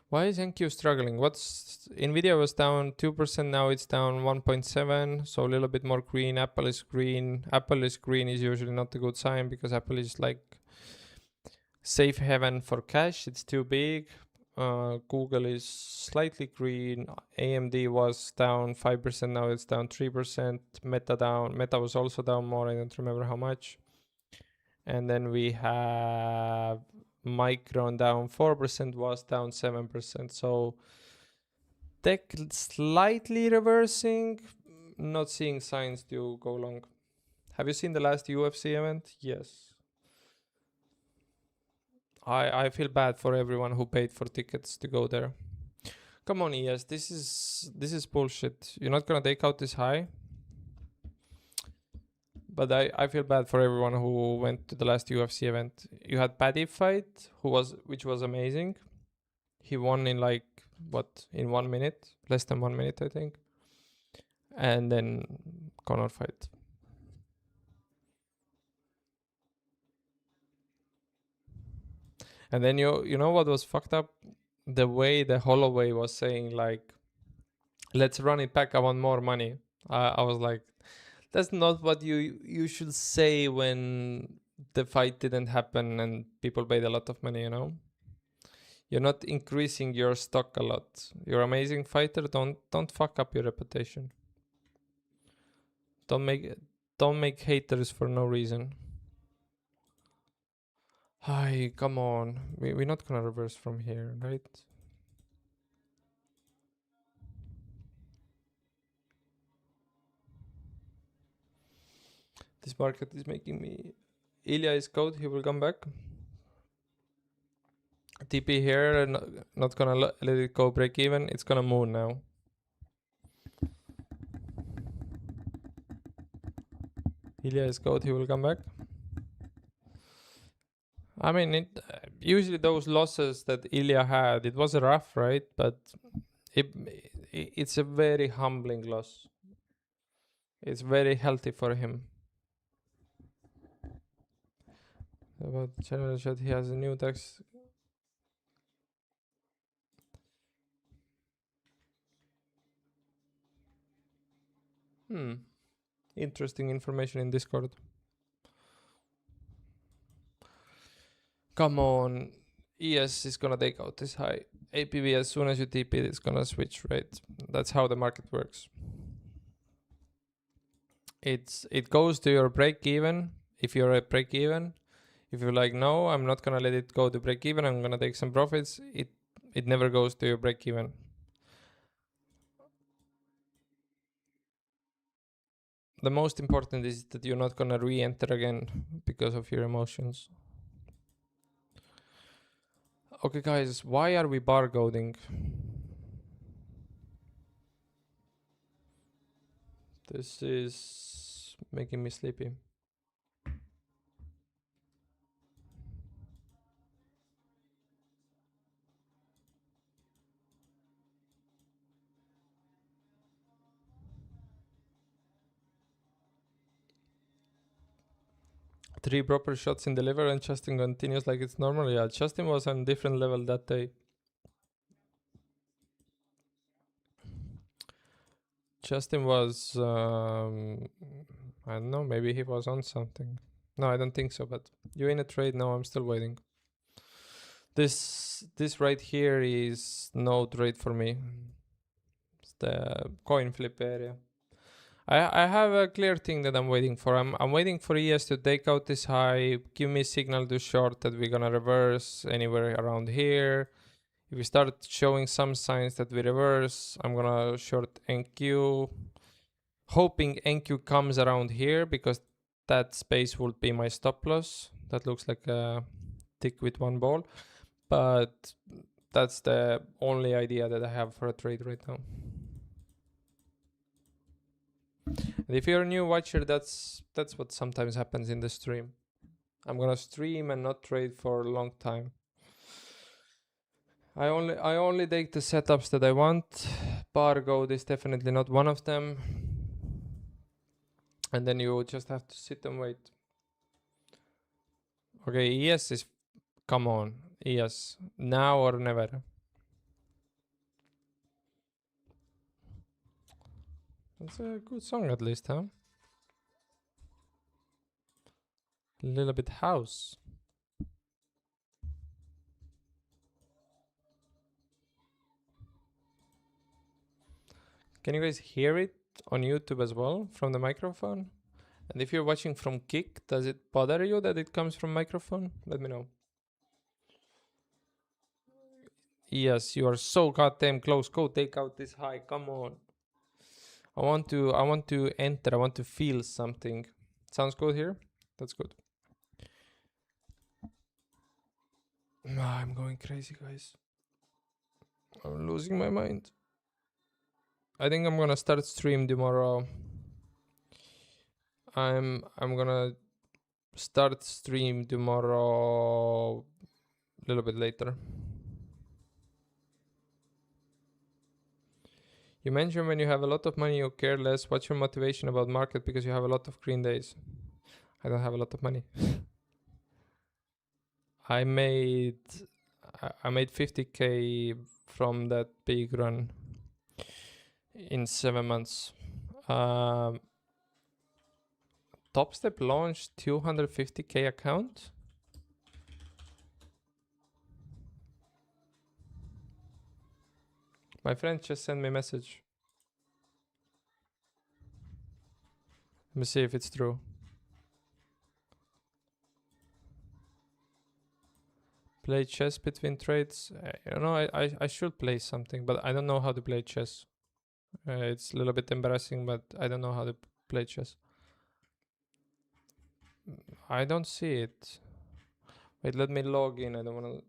Why is NQ struggling? Nvidia was down 2%, now it's down 1.7, so a little bit more green. Apple is green. Apple is green is usually not a good sign because Apple is like safe haven for cash. It's too big. Google is slightly green. AMD was down 5%, now it's down 3%. Meta was also down more, I don't remember how much. And then we have Micron down 4%, was down 7%. So tech slightly reversing, not seeing signs to go long. Have you seen the last UFC event? Yes. I feel bad for everyone who paid for tickets to go there. Come on, ES, this is bullshit. You're not gonna take out this high. But I feel bad for everyone who went to the last UFC event. You had Paddy fight, which was amazing. He won in in 1 minute, less than 1 minute, I think. And then Conor fight. And then you know what was fucked up? The way the Holloway was saying like, let's run it back, I want more money. I was like, that's not what you should say when the fight didn't happen and people paid a lot of money, you know? You're not increasing your stock a lot. You're an amazing fighter, don't fuck up your reputation. Don't make haters for no reason. Hi, come on. We're not gonna reverse from here, right? This market is making me... Ilya is code, he will come back. TP here, not gonna let it go break even. It's gonna move now. Ilya is code, he will come back. I mean, usually those losses that Ilya had, it was rough, right? But it's a very humbling loss. It's very healthy for him. About general chat, he has a new tax. Interesting information in Discord. Come on. ES is gonna take out this high. APV, as soon as you TP, it's gonna switch, right? That's how the market works. It goes to your break even if you're at break even. If you're like, no, I'm not gonna let it go to break even, I'm gonna take some profits, it never goes to your break even. The most important is that you're not gonna re-enter again because of your emotions. Okay, guys, why are we barcoding? This is making me sleepy. Three proper shots in the liver and Justin continues like it's normal. Yeah, Justin was on a different level that day. Justin was, I don't know, maybe he was on something. No, I don't think so, but you in a trade? No, I'm still waiting. This right here is no trade for me. It's the coin flip area. I have a clear thing that I'm waiting for. I'm waiting for ES to take out this high, give me signal to short that we're gonna reverse anywhere around here. If we start showing some signs that we reverse, I'm gonna short NQ, hoping NQ comes around here because that space would be my stop loss. That looks like a tick with one ball, but that's the only idea that I have for a trade right now. And if you're a new watcher, that's what sometimes happens in the stream. I'm gonna stream and not trade for a long time. I only take the setups that I want. Bar gold is definitely not one of them. And then you just have to sit and wait. Okay, ES is... Come on, ES. Now or never. That's a good song at least, huh? A little bit house. Can you guys hear it on YouTube as well from the microphone? And if you're watching from Kick, does it bother you that it comes from microphone? Let me know. Yes, you are so goddamn close. Go take out this high. Come on. I want to enter. I want to feel something. Sounds good here? That's good. I'm going crazy, guys. I'm losing my mind. I think I'm gonna start stream tomorrow. I'm gonna start stream tomorrow a little bit later. You mentioned when you have a lot of money you care less. What's your motivation about market because you have a lot of green days? I don't have a lot of money. I made I made 50k from that big run in 7 months. Topstep launched 250k account. My friend just sent me a message. Let me see if it's true. Play chess between trades. You know, I should play something, but I don't know how to play chess. It's a little bit embarrassing, but I don't know how to play chess. I don't see it. Wait, let me log in. I don't want to.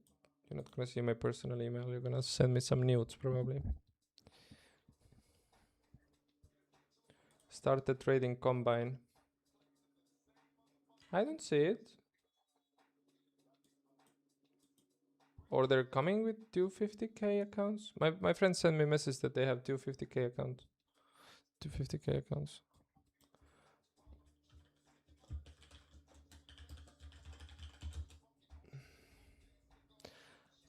You're not gonna see my personal email. You're gonna send me some nudes probably. Start the trading combine. I don't see it. Or they're coming with 250k accounts. My friend sent me a message that they have 250k accounts. 250k accounts.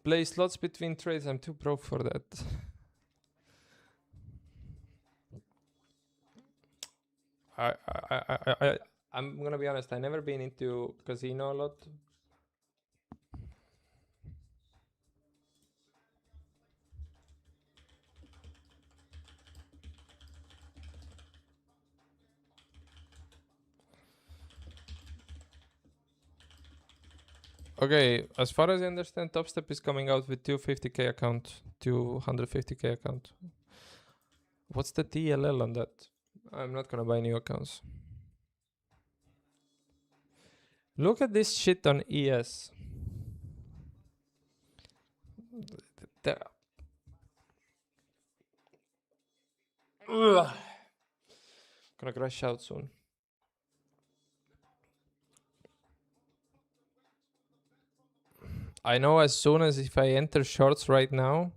Play slots between trades. I'm too broke for that. I'm gonna be honest. I never been into casino a lot. Okay, as far as I understand, Topstep is coming out with 250k account, 250k account. What's the TLL on that? I'm not gonna buy new accounts. Look at this shit on ES. Gonna crash out soon. I know as soon as if I enter shorts right now,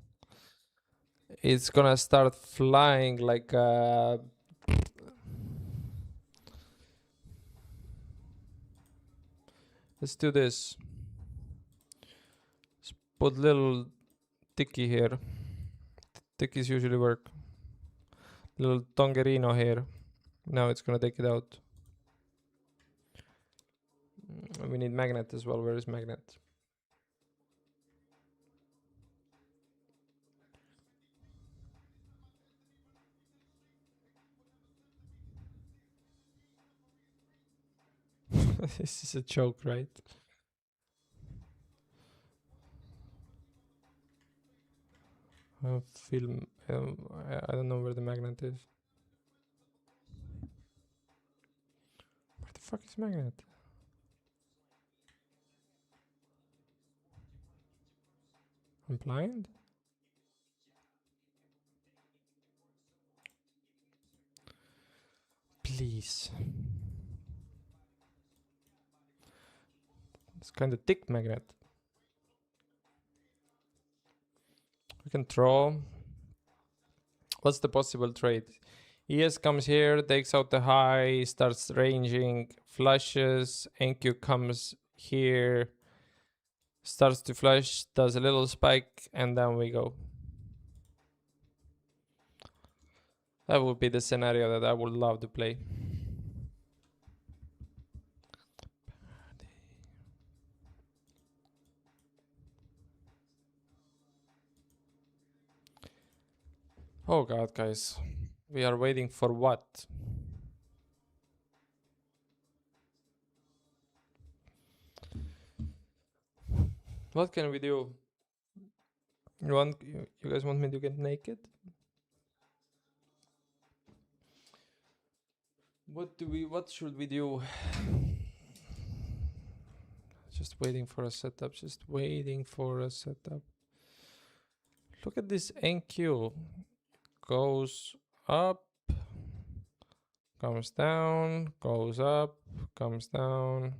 it's gonna start flying like let's do this. Let's put little ticky here. Tickies usually work. Little tongerino here. Now it's gonna take it out. We need magnet as well. Where is magnet? This is a joke, right? Film. I don't know where the magnet is. Where the fuck is magnet? I'm blind? Please. It's kind of thick magnet. We can throw. What's the possible trade? ES comes here, takes out the high, starts ranging, flushes, NQ comes here, starts to flush, does a little spike, and then we go. That would be the scenario that I would love to play. Oh god, guys. We are waiting for what? What can we do? You guys want me to get naked? What should we do? Just waiting for a setup, just waiting for a setup. Look at this NQ. Goes up, comes down, goes up, comes down.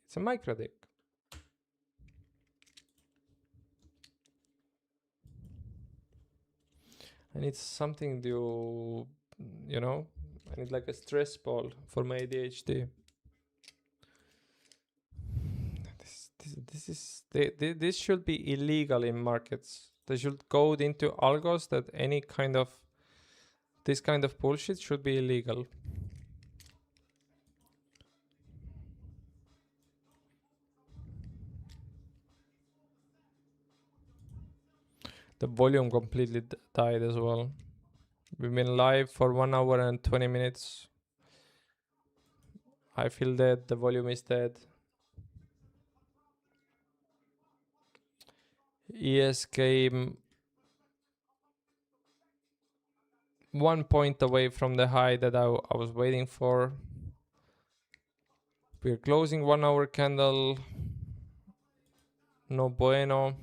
It's a micro dick. I need something to, you know, I need like a stress ball for my ADHD. This This should be illegal in markets. They should code into algos that any kind of this kind of bullshit should be illegal. The volume completely died as well. We've been live for 1 hour and 20 minutes. I feel dead. The volume is dead. ES came 1 point away from the high that I was waiting for. We're closing 1 hour candle. No bueno.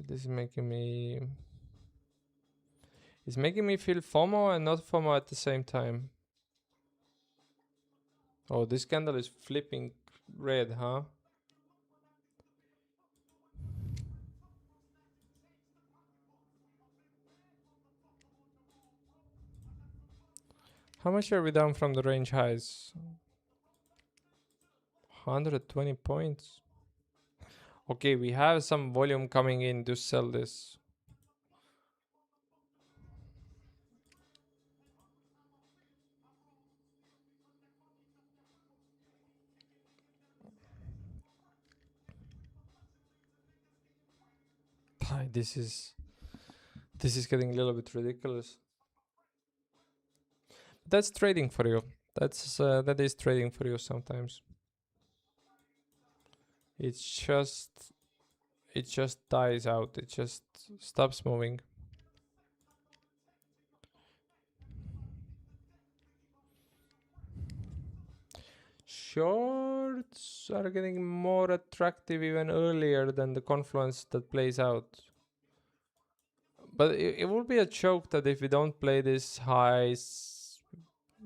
This is making me... It's making me feel FOMO and not FOMO at the same time. Oh, this candle is flipping red, huh? How much are we down from the range highs? 120 points. Okay, we have some volume coming in to sell this. This is getting a little bit ridiculous. That's trading for you. That is trading for you sometimes. It just dies out. It just stops moving. Shorts are getting more attractive even earlier than the confluence that plays out. But it will be a joke that if we don't play this highs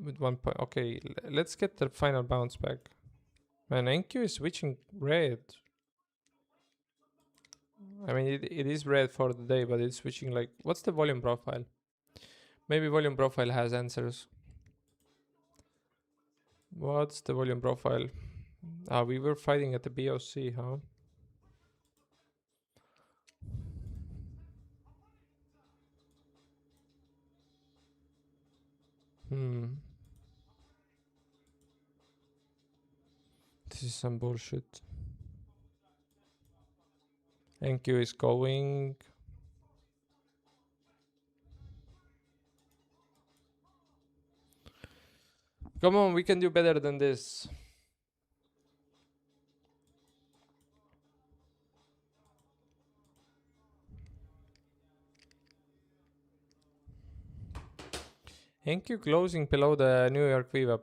with 1 point. Okay, let's get the final bounce back. Man, NQ is switching red. I mean, it is red for the day, but it's switching like... What's the volume profile? Maybe volume profile has answers. What's the volume profile? We were fighting at the BOC, huh? This is some bullshit. NQ is going. Come on, we can do better than this. NQ closing below the New York VWAP.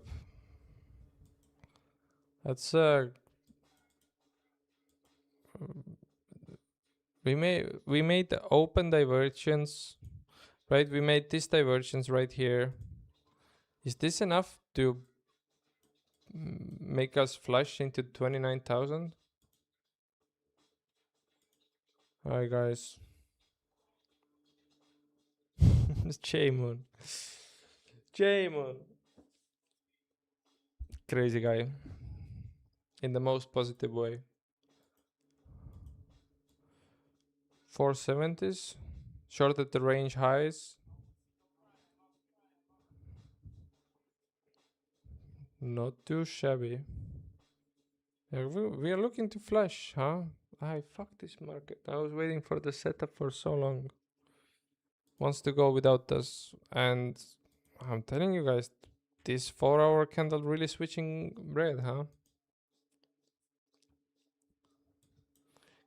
That's we made the open divergence, right? We made this divergence right here. Is this enough to make us flush into 29,000? Alright, guys. J-Moon. J-Moon. Crazy guy. In the most positive way. 470s. Short at the range highs. Not too shabby. We are looking to flush, huh? Fuck this market. I was waiting for the setup for so long. Wants to go without us. And I'm telling you guys, this 4 hour candle really switching red, huh?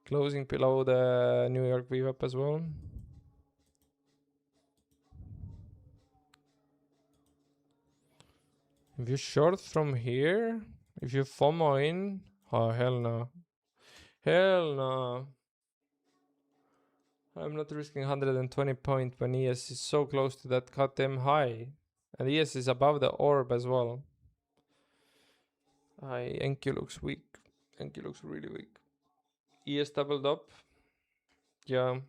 Closing below the New York VWAP as well. If you short from here, if you FOMO in, oh hell no. Hell no. I'm not risking 120 point when ES is so close to that goddamn high. And ES is above the orb as well. NQ looks weak. NQ looks really weak. ES doubled up. Yeah.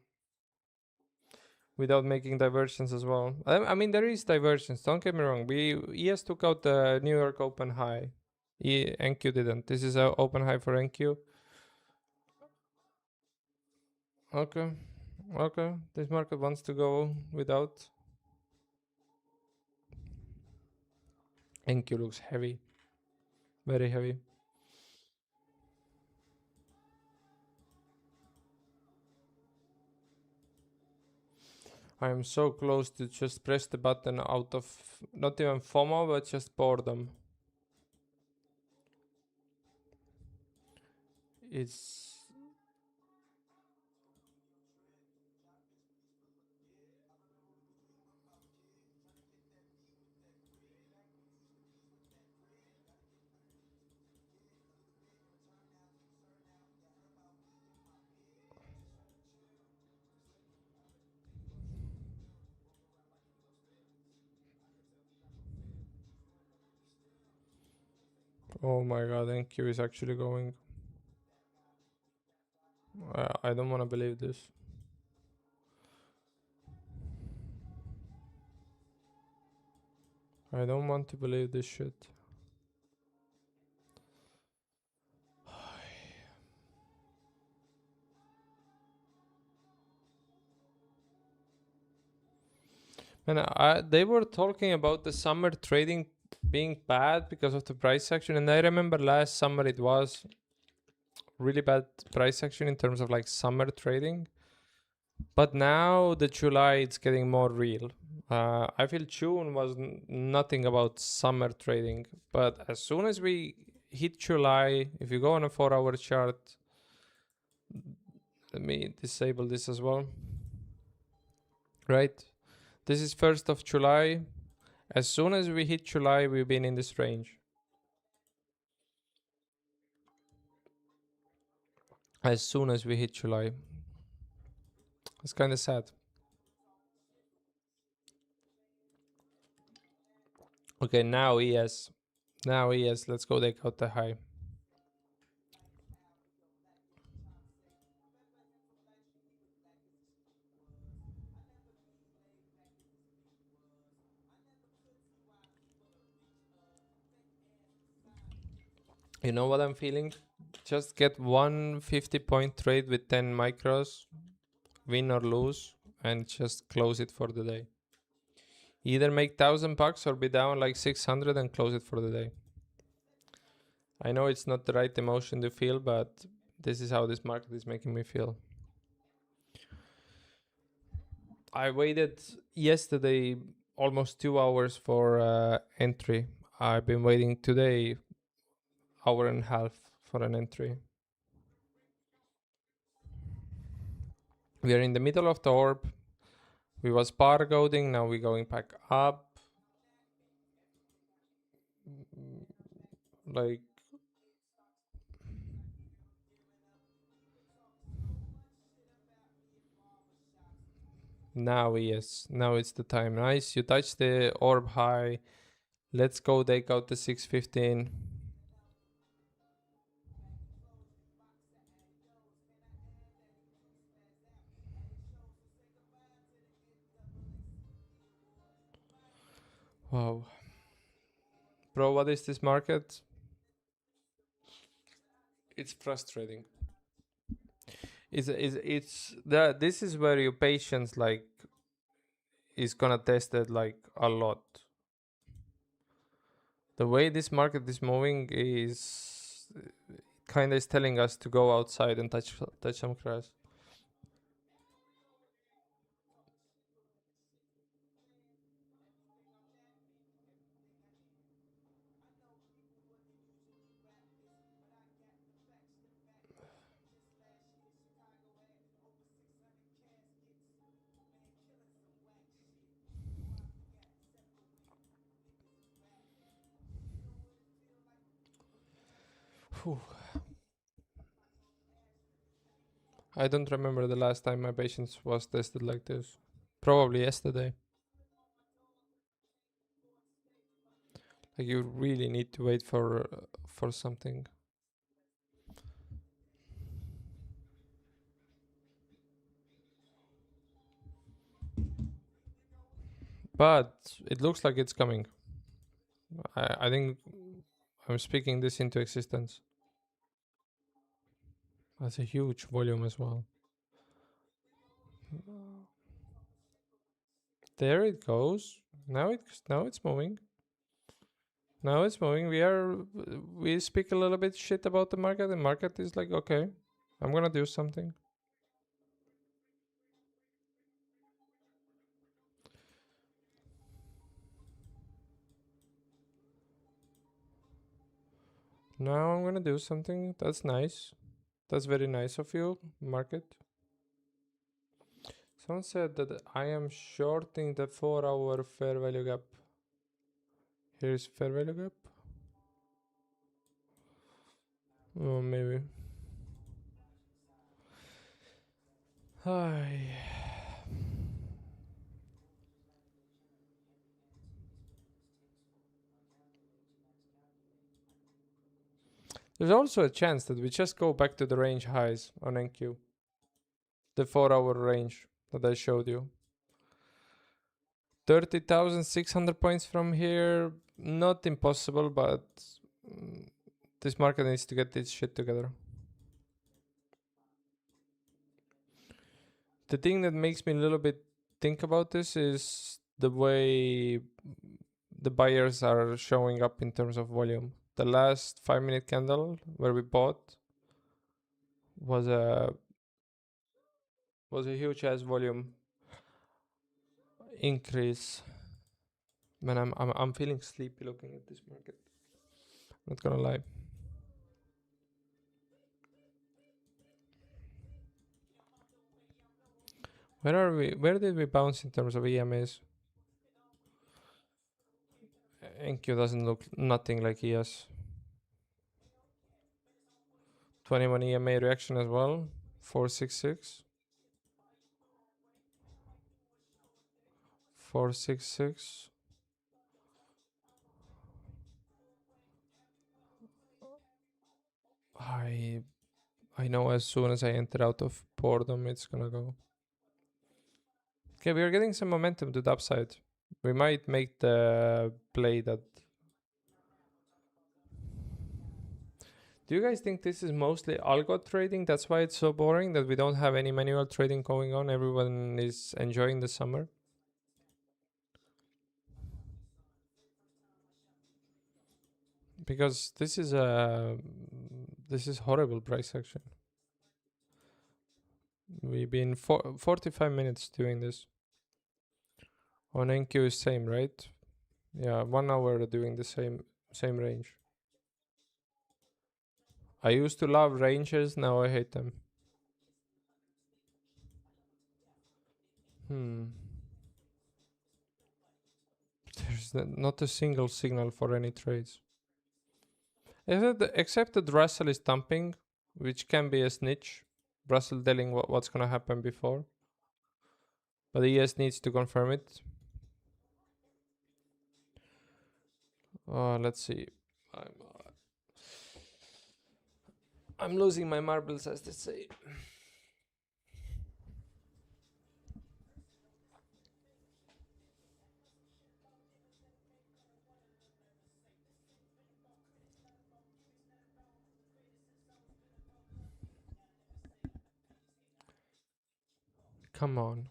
without making diversions as well. I mean, there is diversions. Don't get me wrong. ES took out the New York Open high. NQ didn't. This is a open high for NQ. Okay, okay. This market wants to go without. NQ looks heavy, very heavy. I am so close to just press the button out of not even FOMO, but just boredom. It's oh my god, NQ is actually going. I don't want to believe this. I don't want to believe this shit. And they were talking about the summer trading being bad because of the price action, and I remember last summer it was really bad price action in terms of like summer trading. But now the July it's getting more real. I feel June was nothing about summer trading, but as soon as we hit July, if you go on a 4-hour chart, let me disable this as well. Right, this is 1st of July. As soon as we hit July, we've been in this range. As soon as we hit July, it's kind of sad. Okay, now ES. Now ES, let's go take out the high. You know what I'm feeling? Just get one 50-point trade with 10 micros, win or lose, and just close it for the day. Either make $1,000 or be down like 600 and close it for the day. I know it's not the right emotion to feel, but this is how this market is making me feel. I waited yesterday almost 2 hours for entry. I've been waiting today hour and a half for an entry. We are in the middle of the orb. We was bar goading, now we're going back up. Like now, yes, now it's the time. Nice, you touch the orb high. Let's go take out the 615. Wow. Bro, what is this market? It's frustrating. It's that this is where your patience like is gonna test it like a lot. The way this market is moving is kind of is telling us to go outside and touch some grass. Whew. I don't remember the last time my patience was tested like this. Probably yesterday. Like you really need to wait for something. but it looks like it's coming. I think I'm speaking this into existence. That's a huge volume as well. There it goes. Now it's moving. Now it's moving. We speak a little bit shit about the market. The market is like, okay, I'm gonna do something. Now I'm gonna do something. That's nice. That's very nice of you, market. Someone said that I am shorting the 4-hour fair value gap. Here's fair value gap. Oh, maybe. Hi. There's also a chance that we just go back to the range highs on NQ. The 4-hour range that I showed you. 30,600 points from here. Not impossible, but this market needs to get its shit together. The thing that makes me a little bit think about this is the way the buyers are showing up in terms of volume. The last 5-minute candle where we bought was a huge ass volume increase. Man, I'm feeling sleepy looking at this market. Not gonna lie. Where are we? Where did we bounce in terms of EMAs? NQ doesn't look nothing like ES. 21 EMA reaction as well. 466. 466. I know as soon as I enter out of boredom, it's gonna go. Okay, we are getting some momentum to the upside. We might make the play that. Do you guys think this is mostly algo trading? That's why it's so boring that we don't have any manual trading going on. Everyone is enjoying the summer. Because this is horrible price action. We've been 45 minutes doing this. On NQ is same, right? Yeah, 1 hour doing the same range. I used to love ranges, now I hate them. There's not a single signal for any trades. Except that Russell is dumping, which can be a snitch. Russell telling what's gonna happen before. But ES needs to confirm it. Let's see. I'm losing my marbles, as they say. Come on.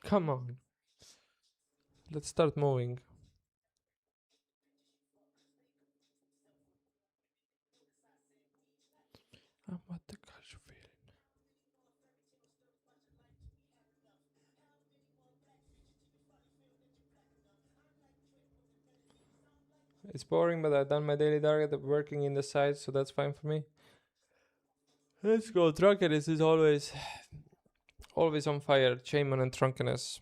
Come on. Let's start moving. What the gosh you feeling? It's boring, but I've done my daily target of working in the site, so that's fine for me. Let's go. Drunkenness is always on fire. Shaman and drunkenness.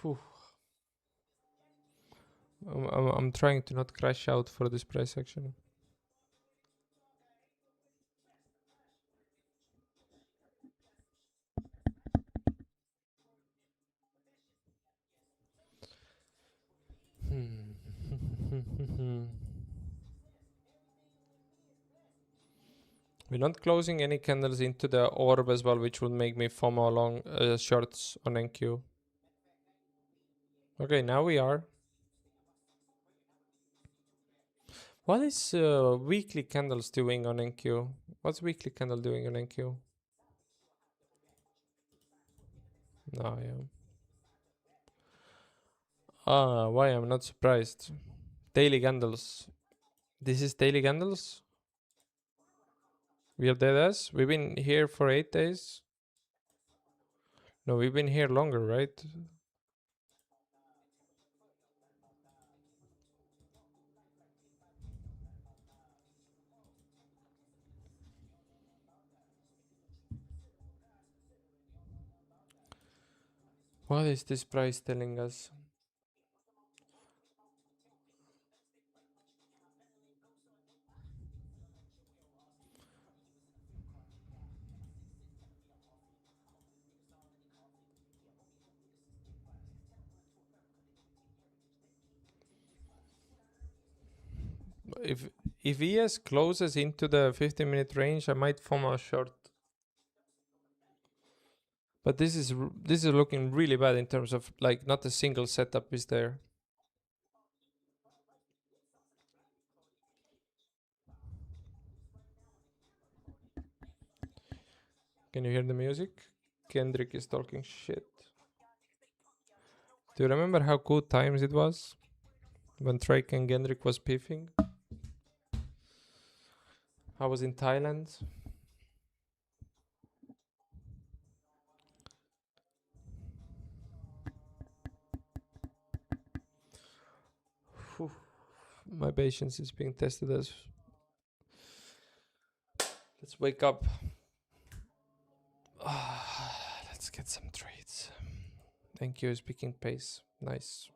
Whew. I'm trying to not crash out for this price action. We're not closing any candles into the orb as well, which would make me FOMO along shorts on NQ. Okay, now we are. What is weekly candles doing on NQ? What's weekly candle doing on NQ? No, yeah. Why? I'm not surprised. Daily candles. This is daily candles? We are dead as? We've been here for 8 days? No, we've been here longer, right? What is this price telling us? If ES closes into the 15-minute range, I might FOMO short. But this is looking really bad in terms of like not a single setup is there. Can you hear the music? Kendrick is talking shit. Do you remember how good times it was when Drake and Kendrick was piffing? I was in Thailand. Whew. My patience is being tested as. Let's wake up. Let's get some trades. Thank you, speaking pace. Nice.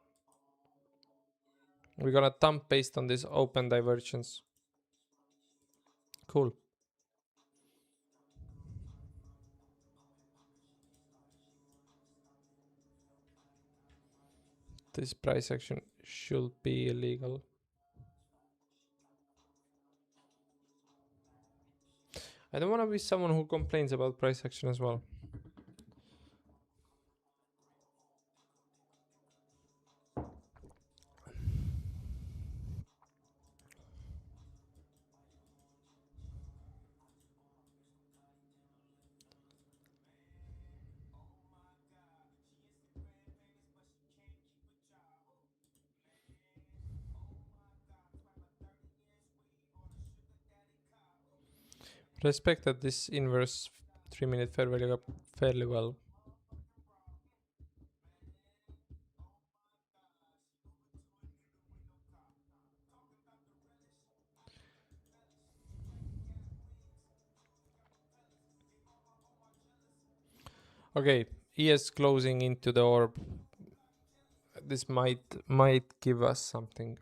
We're gonna thumb paste on this open divergence. Cool. This price action should be illegal. I don't want to be someone who complains about price action as well. Respect that this inverse 3-minute fair value up fairly well. Okay, ES closing into the orb. This might give us something.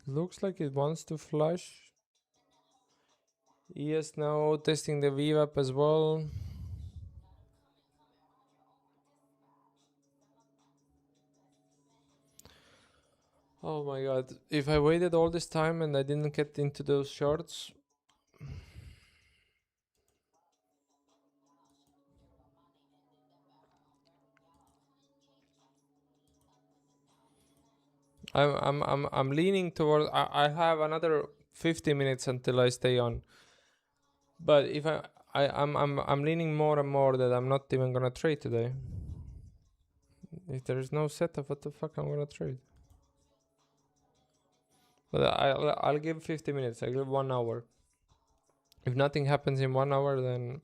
Looks like it wants to flush. ES now testing the VWAP as well. Oh my god, if I waited all this time and I didn't get into those shorts. I'm leaning toward I have another 50 minutes until I stay on. But if I'm leaning more and more that I'm not even gonna trade today. If there is no setup, what the fuck I'm gonna trade? But I'll give 50 minutes. I'll give 1 hour. If nothing happens in 1 hour, then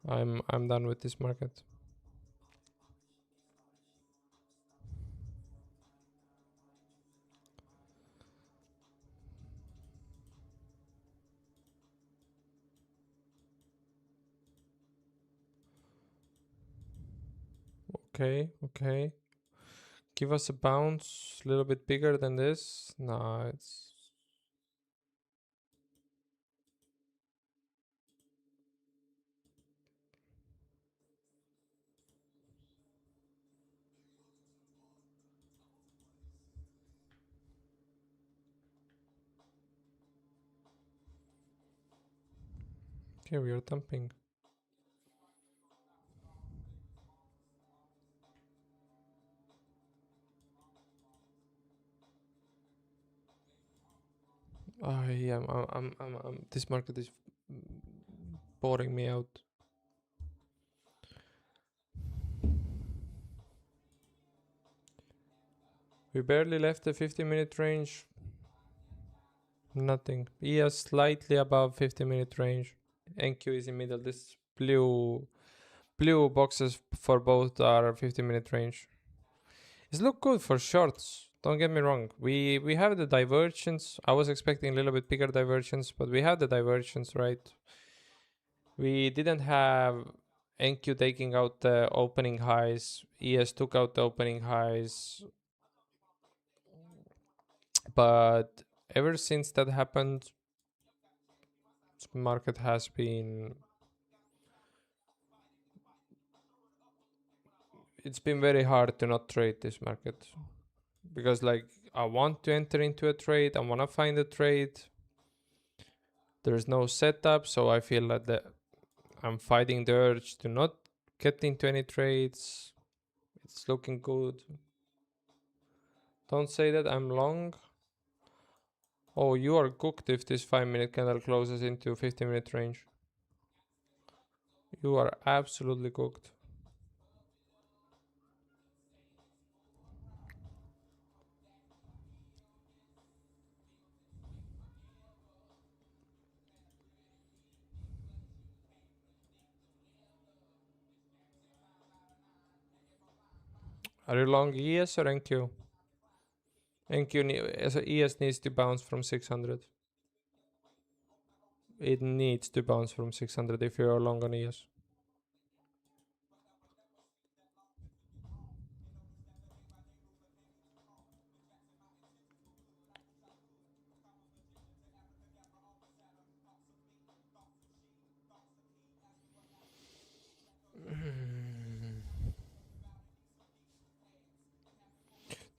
I'm done with this market. Okay, okay. Give us a bounce a little bit bigger than this. No, it's... Okay, we are dumping. Yeah, this market is boring me out. We barely left the 50-minute range. Nothing. ES slightly above 50-minute range. NQ is in middle. This blue boxes for both are 50-minute range. It's look good for shorts. Don't get me wrong. We have the divergence. I was expecting a little bit bigger divergence, but we have the divergence, right? We didn't have NQ taking out the opening highs. ES took out the opening highs. But ever since that happened, market has been... It's been very hard to not trade this market. Because like I want to enter into a trade, I want to find a trade. There's no setup, so I feel that I'm fighting the urge to not get into any trades. It's looking good. Don't say that I'm long. Oh, you are cooked if this 5-minute candle closes into 50-minute range. You are absolutely cooked. Are you long ES or NQ? ES needs to bounce from 600. It needs to bounce from 600 if you're long on ES.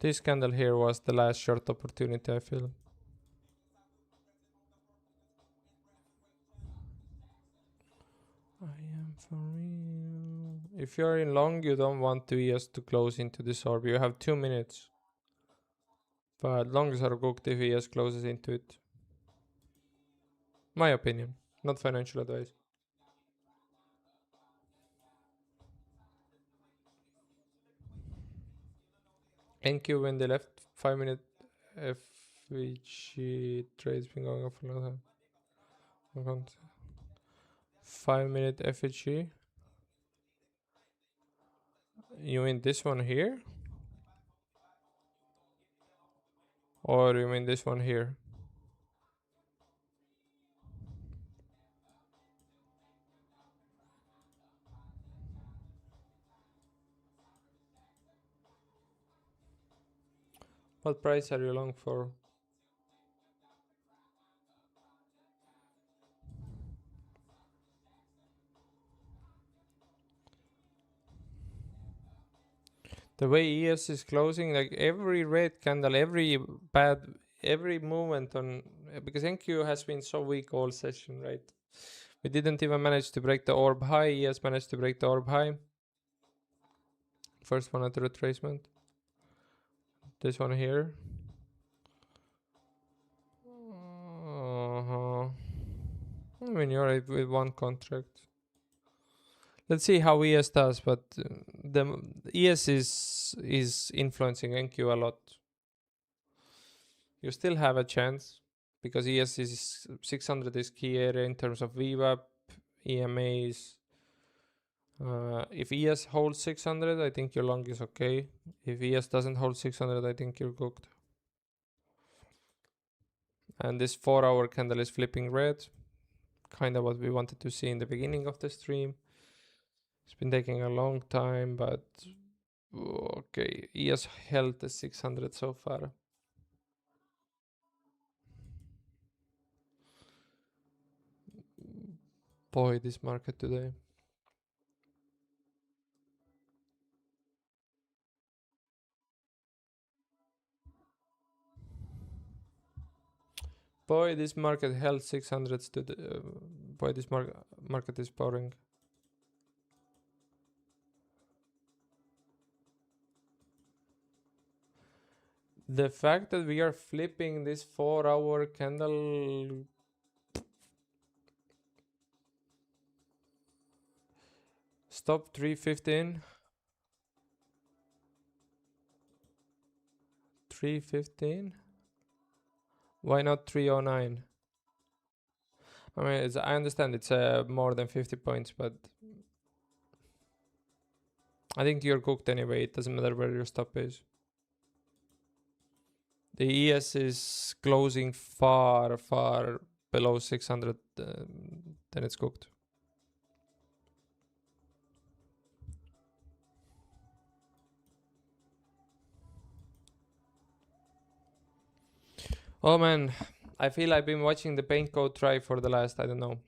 This candle here was the last short opportunity, I feel. I am for real. If you're in long, you don't want the ES to close into this orb. You have 2 minutes. But longs are cooked if ES closes into it. My opinion, not financial advice. NQ when they left 5-minute FVG trades been going on for a long time. 5-minute FVG. You mean this one here? Or you mean this one here? What price are you long for? The way ES is closing, like every red candle, every movement on, because NQ has been so weak all session, right? We didn't even manage to break the orb high. ES managed to break the orb high. First one at the retracement. This one here. I mean, you're right with one contract. Let's see how ES does, but the ES is influencing NQ a lot. You still have a chance because ES is 600 is key area in terms of VWAP, EMAs. If ES holds 600, I think your long is okay. If ES doesn't hold 600, I think you're cooked. And this 4-hour candle is flipping red. Kind of what we wanted to see in the beginning of the stream. It's been taking a long time, but Okay, ES held the 600 so far. Boy, this market today. Boy, this market held 600s to the. Boy, this market is boring. The fact that we are flipping this 4-hour candle. Stop 315. 315. Why not 309? I mean, I understand it's more than 50 points, but I think you're cooked anyway. It doesn't matter where your stop is. The ES is closing far, far below 600. Then it's cooked. Oh man, I feel I've been watching the paint code try for the last, I don't know.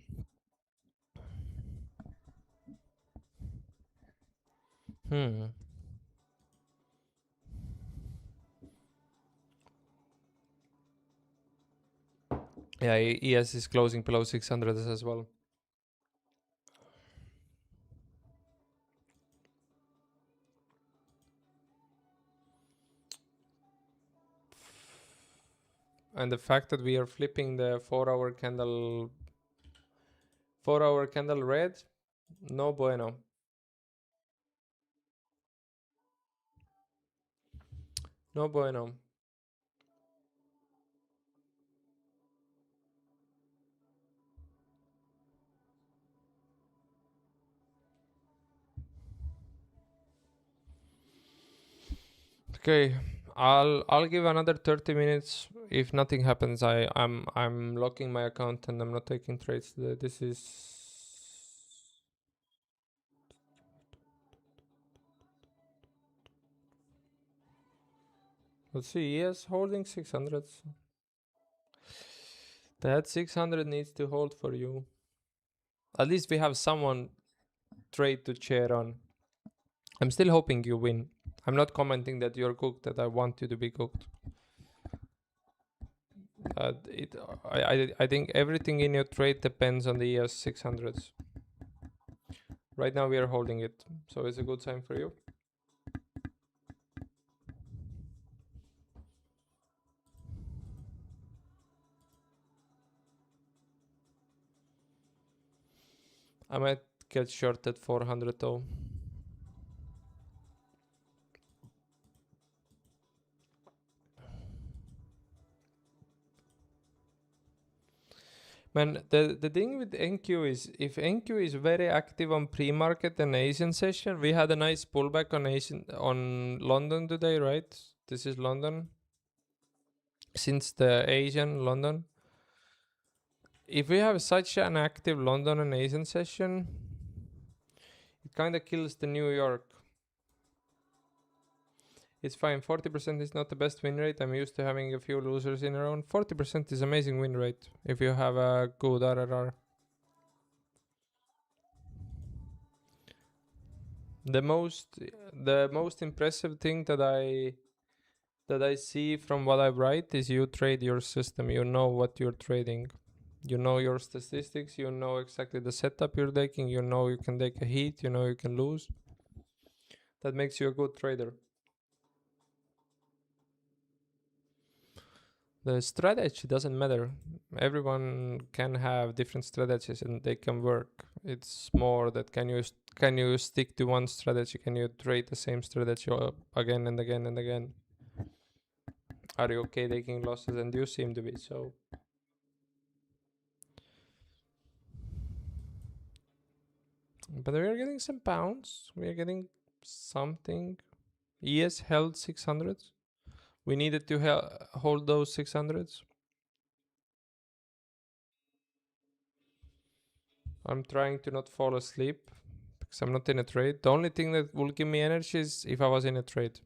Yeah, ES is closing below 600 as well. And the fact that we are flipping the 4-hour candle red, no bueno. No bueno. Okay, I'll give another 30 minutes. If nothing happens, I'm locking my account and I'm not taking trades today. This is. Let's see. Yes, holding 600s. That 600 needs to hold for you. At least we have someone trade to chair on. I'm still hoping you win. I'm not commenting that you're cooked, that I want you to be cooked. I think everything in your trade depends on the ES 600s. Right now we are holding it, so it's a good sign for you. I might get short at 400 though. Man, the thing with NQ is, if NQ is very active on pre-market and Asian session, we had a nice pullback on London today, right? This is London. Since the Asian London. If we have such an active London and Asian session, it kind of kills the New York. It's fine. 40% is not the best win rate. I'm used to having a few losers in a row. 40% is amazing win rate if you have a good RRR. The most impressive thing that I see from what I write is you trade your system. You know what you're trading. You know your statistics. You know exactly the setup you're taking. You know you can take a hit. You know you can lose. That makes you a good trader. The strategy doesn't matter. Everyone can have different strategies and they can work. It's more that can you stick to one strategy? Can you trade the same strategy again and again and again? Are you okay taking losses? And you seem to be, so. But we are getting some pounds. We are getting something. ES held 600s. We needed to hold those 600s. I'm trying to not fall asleep because I'm not in a trade. The only thing that will give me energy is if I was in a trade.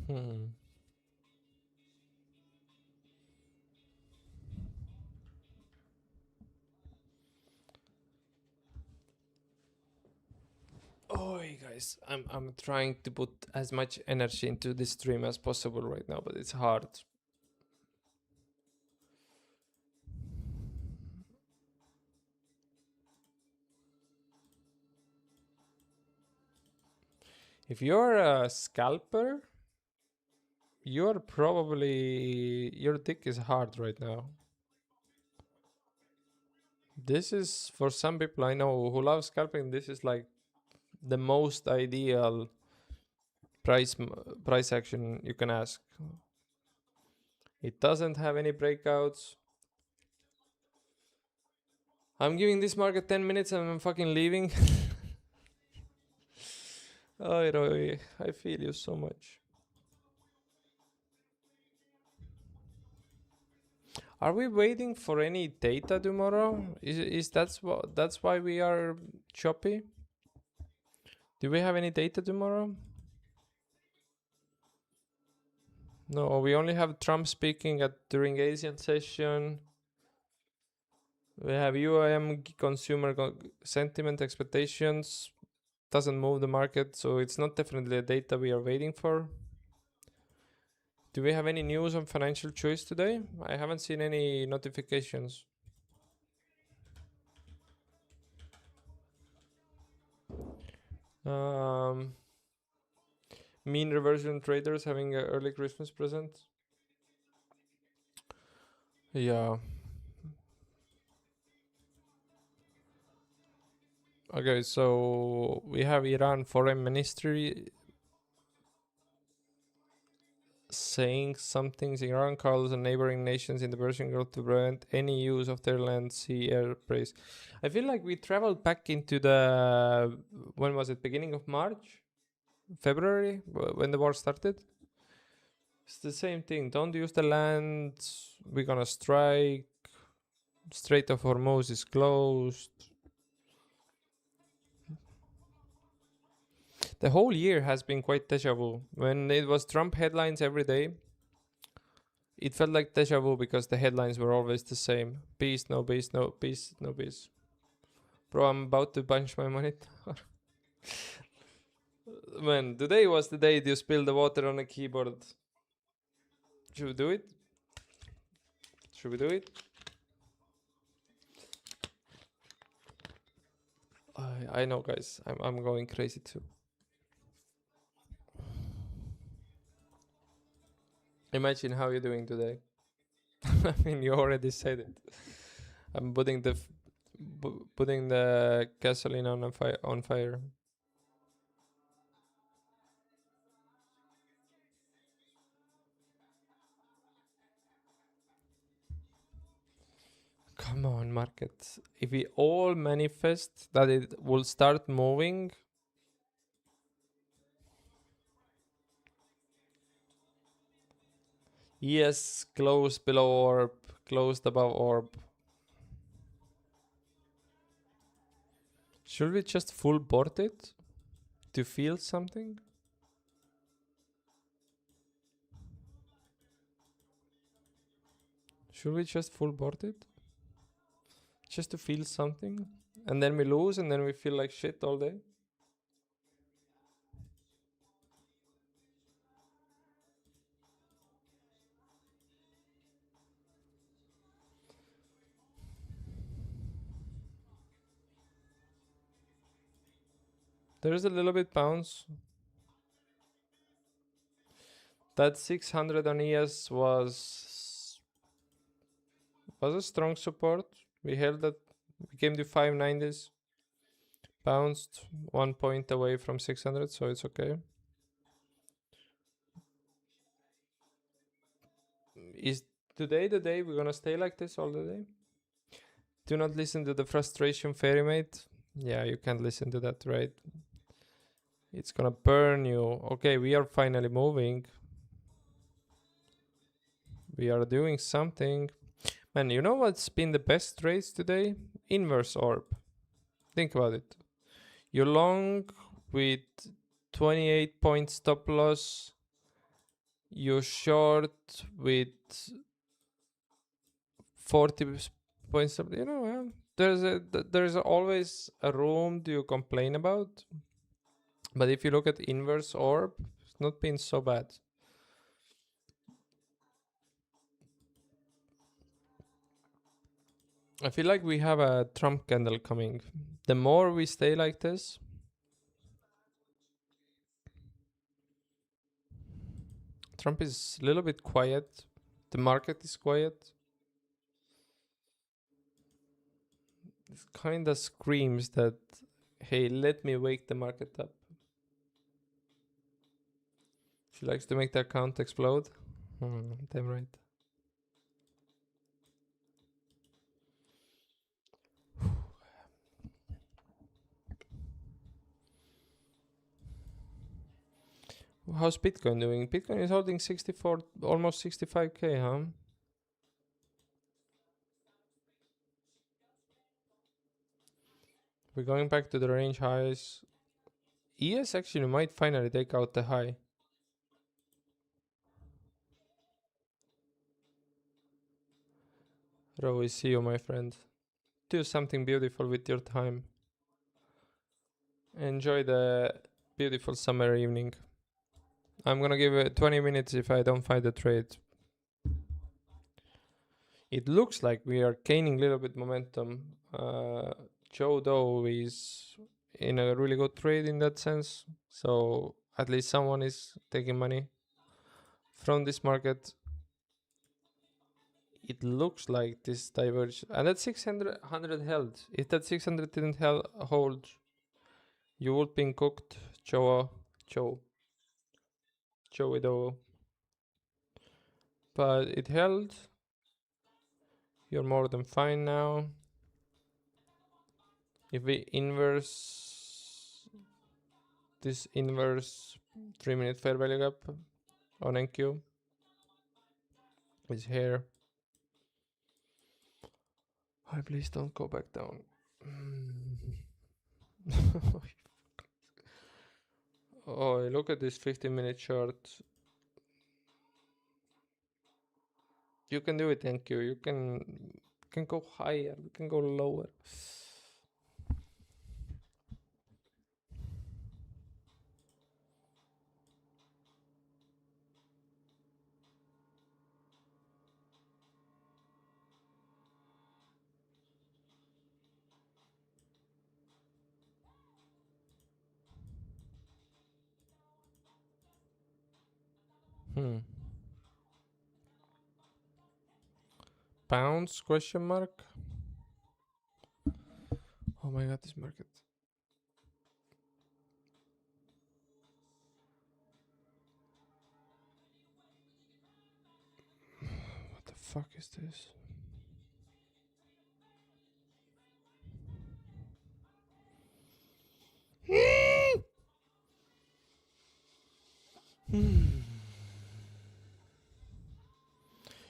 Hmm. Oh, guys, I'm trying to put as much energy into this stream as possible right now, but it's hard. If you're a scalper, you're probably your dick is hard right now. This is for some people I know who love scalping. This is like the most ideal price action you can ask. It doesn't have any breakouts. I'm giving this market 10 minutes and I'm fucking leaving. Oh, Roy, I feel you so much. Are we waiting for any data tomorrow? Is that's why we are choppy? Do we have any data tomorrow? No, we only have Trump speaking during Asian session. We have UIM consumer sentiment expectations. Doesn't move the market, so it's not definitely a data we are waiting for. Do we have any news on Financial Choice today? I haven't seen any notifications. Mean reversion traders having an early Christmas present. Yeah. Okay, so we have Iran Foreign Ministry saying some things. Iran calls on neighboring nations in the Persian Gulf to prevent any use of their land, sea, airspace. I feel like we traveled back into the, when was it, beginning of March? February? When the war started? It's the same thing. Don't use the land. We're gonna strike. Strait of Hormuz is closed. The whole year has been quite deja vu. When it was Trump headlines every day, it felt like deja vu because the headlines were always the same. Peace, no peace, no peace, no peace. Bro, I'm about to punch my monitor. Man, today was the day you spilled the water on a keyboard. Should we do it? Should we do it? I know, guys. I'm going crazy too. Imagine how you're doing today. I mean, you already said it. I'm putting the gasoline on fire. Come on, market. If we all manifest that it will start moving, yes, close below orb, closed above orb. Should we just full board it to feel something? Should we just full board it? Just to feel something? And then we lose and then we feel like shit all day? There is a little bit bounce. That 600 on ES was a strong support. We held that. We came to 590s. Bounced 1 point away from 600, so it's okay. Is today the day we're gonna stay like this all the day? Do not listen to the frustration fairy mate. Yeah, you can't listen to that, right? It's gonna burn you. Okay, we are finally moving. We are doing something. Man, you know what's been the best trades today? Inverse orb. Think about it. You're long with 28 point stop loss. You're short with 40 points. You know, there's always a room to complain about. But if you look at inverse orb, it's not been so bad. I feel like we have a Trump candle coming. The more we stay like this, Trump is a little bit quiet. The market is quiet. It kind of screams that, hey, let me wake the market up. She likes to make the account explode. Damn right. How's Bitcoin doing? Bitcoin is holding 64, almost 65k, huh? We're going back to the range highs. ES actually might finally take out the high. Rowie, see you, my friend. Do something beautiful with your time. Enjoy the beautiful summer evening. I'm gonna give it 20 minutes if I don't find the trade. It looks like we are gaining a little bit momentum. Joe Doe is in a really good trade in that sense. So at least someone is taking money from this market. It looks like this diverge, and that 600 held. If that 600 didn't hold, you would been cooked, Joe Doe. But it held. You're more than fine now. If we inverse this inverse 3-minute fair value gap on NQ, it's here. Oh, please don't go back down. Oh, look at this 15-minute chart. You can do it, NQ. You can go higher. We can go lower. Pounds question mark? Oh my god, this market. What the fuck is this?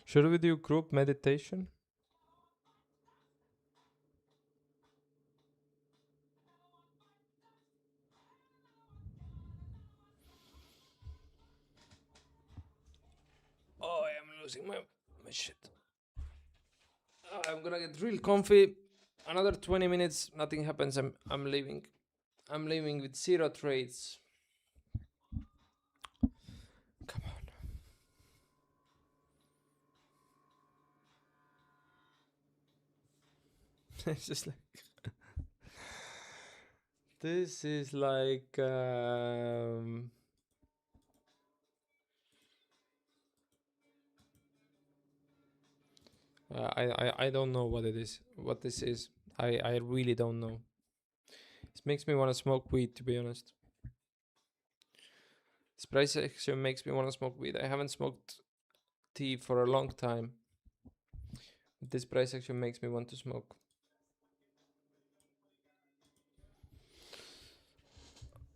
Should we do group meditation? Oh, I am losing my shit. I'm gonna get real comfy. Another 20 minutes, nothing happens. I'm leaving. I'm leaving with 0 trades. Come on. It's just like this is like I don't know what it is. What this is. I really don't know. This makes me want to smoke weed, to be honest. This price action makes me want to smoke weed. I haven't smoked tea for a long time. This price actually makes me want to smoke.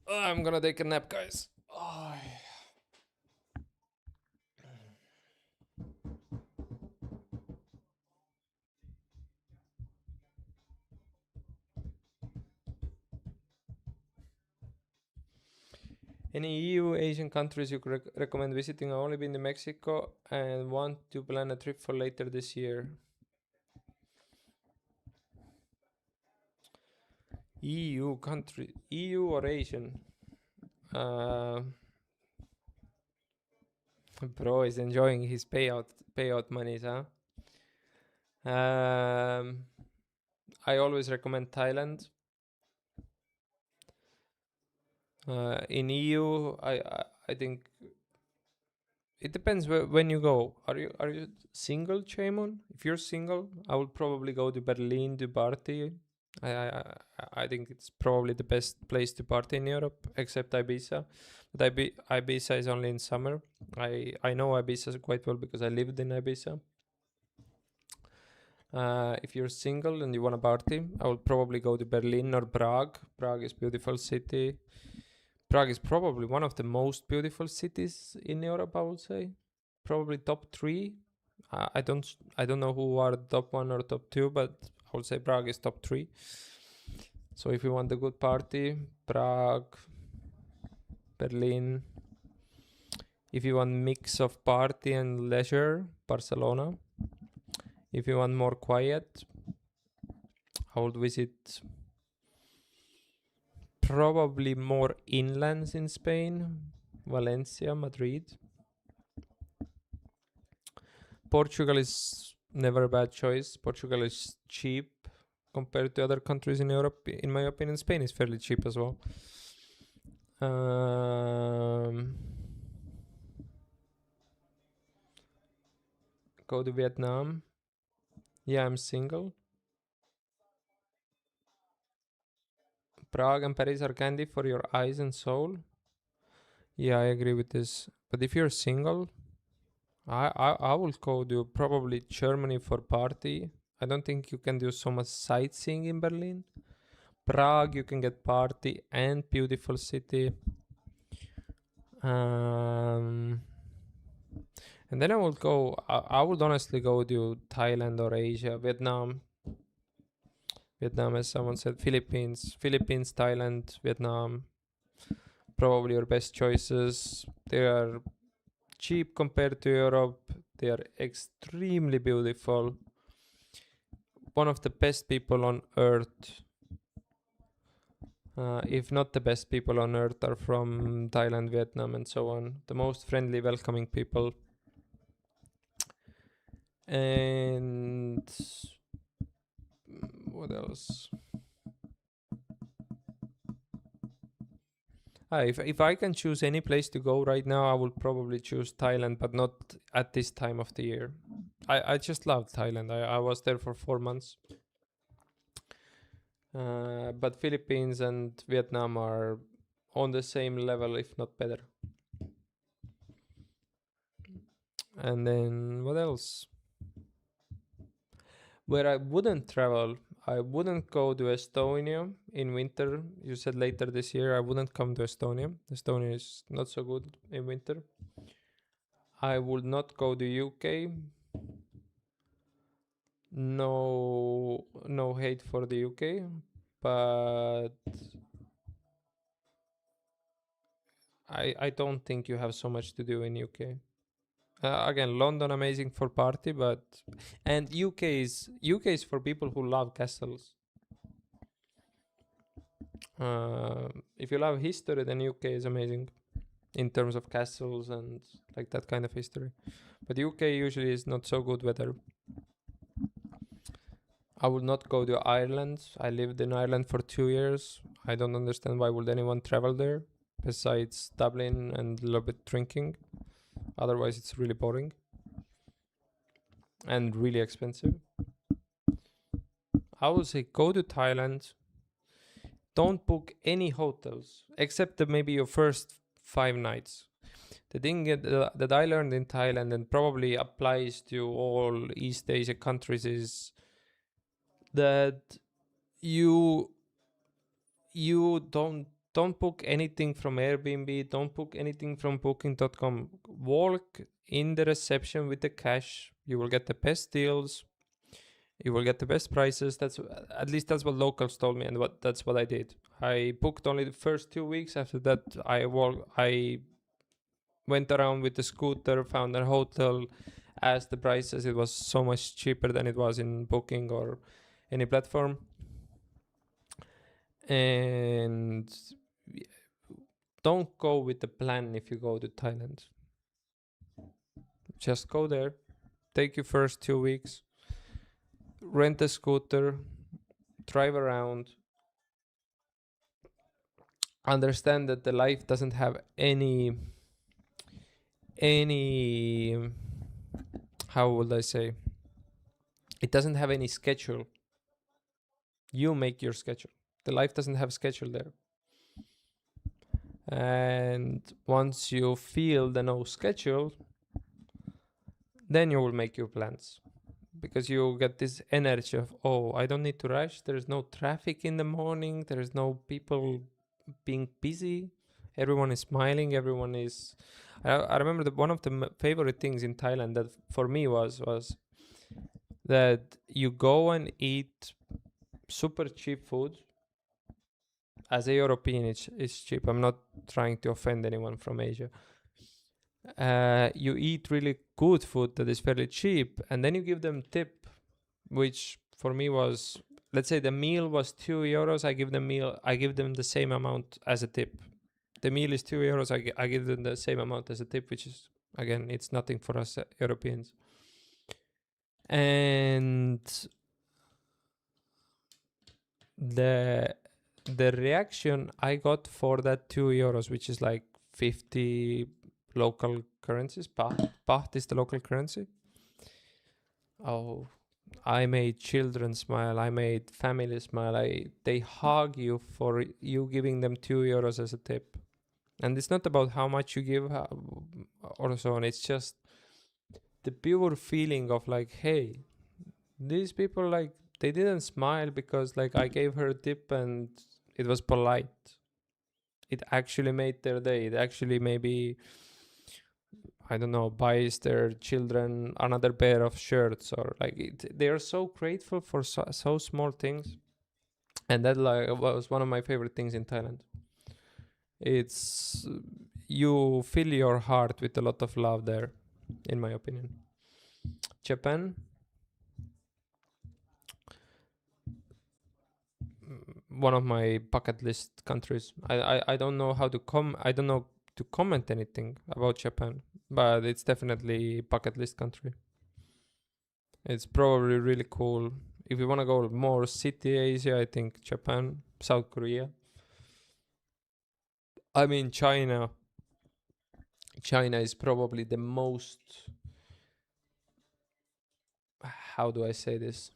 I'm gonna take a nap, guys. Oh. Any EU Asian countries you could recommend visiting? I've only been to Mexico and want to plan a trip for later this year. EU country, EU or Asian? Bro is enjoying his payout monies, huh? I always recommend Thailand. In EU, I think it depends when you go. Are you single, Chaemon? If you're single, I would probably go to Berlin to party. I think it's probably the best place to party in Europe, except Ibiza. But Ibiza is only in summer. I know Ibiza quite well because I lived in Ibiza. If you're single and you want to party, I would probably go to Berlin or Prague. Prague is a beautiful city. Prague is probably one of the most beautiful cities in Europe, I would say. Probably top 3. I don't know who are top 1 or top 2, but I would say Prague is top 3. So if you want a good party, Prague, Berlin. If you want mix of party and leisure, Barcelona. If you want more quiet, I would visit probably more inlands in Spain, Valencia, Madrid. Portugal is never a bad choice. Portugal is cheap compared to other countries in Europe. In my opinion, Spain is fairly cheap as well. Go to Vietnam. Yeah, I'm single. Prague and Paris are candy for your eyes and soul. Yeah, I agree with this. But if you're single, I will go to probably Germany for party. I don't think you can do so much sightseeing in Berlin. Prague, you can get party and beautiful city. And then I would go. I would honestly go to Thailand or Asia, Vietnam. Vietnam, as someone said, Philippines, Thailand, Vietnam. Probably your best choices. They are cheap compared to Europe. They are extremely beautiful. One of the best people on earth. If not the best people on earth are from Thailand, Vietnam, and so on. The most friendly, welcoming people. And what else? If I can choose any place to go right now, I would probably choose Thailand, but not at this time of the year. I just love Thailand. I was there for 4 months. But Philippines and Vietnam are on the same level, if not better. And then what else? Where I wouldn't travel, I wouldn't go to Estonia in winter. You said later this year. I wouldn't come to Estonia. Estonia is not so good in winter. I would not go to UK. No hate for the UK, but I don't think you have so much to do in UK. Again, London amazing for party, and UK is for people who love castles. If you love history, then UK is amazing in terms of castles and like that kind of history. But UK usually is not so good weather. I would not go to Ireland. I lived in Ireland for 2 years. I don't understand why would anyone travel there besides Dublin and a little bit drinking. Otherwise, it's really boring and really expensive. I would say go to Thailand. Don't book any hotels except maybe your first 5 nights. The thing that I learned in Thailand and probably applies to all East Asia countries is that you don't book anything from Airbnb, don't book anything from booking.com. Walk in the reception with the cash. You will get the best deals. You will get the best prices. That's at least that's what locals told me, and that's what I did. I booked only the first 2 weeks. After that, I went around with the scooter, found a hotel, asked the prices. It was so much cheaper than it was in Booking or any platform. And don't go with the plan if you go to Thailand. Just go there, take your first 2 weeks, rent a scooter, drive around, understand that the life doesn't have any how would I say, it doesn't have any schedule. You make your schedule. The life doesn't have schedule there. And once you feel the no schedule, then you will make your plans, because you get this energy of, oh, I don't need to rush. There's no traffic in the morning. There's no people being busy. Everyone is smiling. Everyone is. I remember that one of the favorite things in Thailand that for me was that you go and eat super cheap food. As a European, it's cheap. I'm not trying to offend anyone from Asia. You eat really good food that is fairly cheap, and then you give them tip, which for me was, let's say the meal was €2. I give them the same amount as a tip. The meal is €2. I give them the same amount as a tip, which is, again, it's nothing for us Europeans. And the reaction I got for that €2, which is like 50 local currencies. Baht is the local currency. Oh, I made children smile. I made family smile. They hug you for you giving them €2 as a tip. And it's not about how much you give or so on. It's just the pure feeling of like, hey, these people, like, they didn't smile because like I gave her a tip and it was polite. It actually made their day. It actually maybe, I don't know, buys their children another pair of shirts, or like they are so grateful for so small things. And that like was one of my favorite things in Thailand. It's, you fill your heart with a lot of love there, in my opinion. Japan, one of my bucket list countries. I don't know how to I don't know to comment anything about Japan, but it's definitely bucket list country. It's probably really cool. If you want to go more city Asia, I think Japan, South Korea. I mean, China. China is probably the most, how do I say this?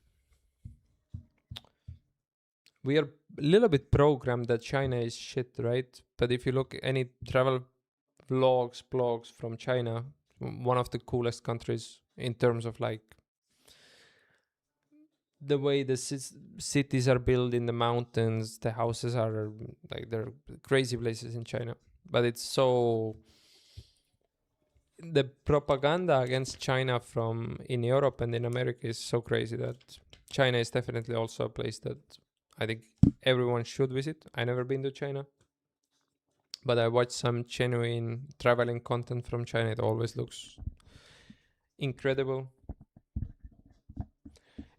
We are a little bit programmed that China is shit, right? But if you look any travel blogs from China, one of the coolest countries in terms of like the way the cities are built in the mountains, the houses are like, they're crazy places in China. But it's so, the propaganda against China from in Europe and in America is so crazy that China is definitely also a place that I think everyone should visit. I never been to China, but I watched some genuine traveling content from China. It always looks incredible.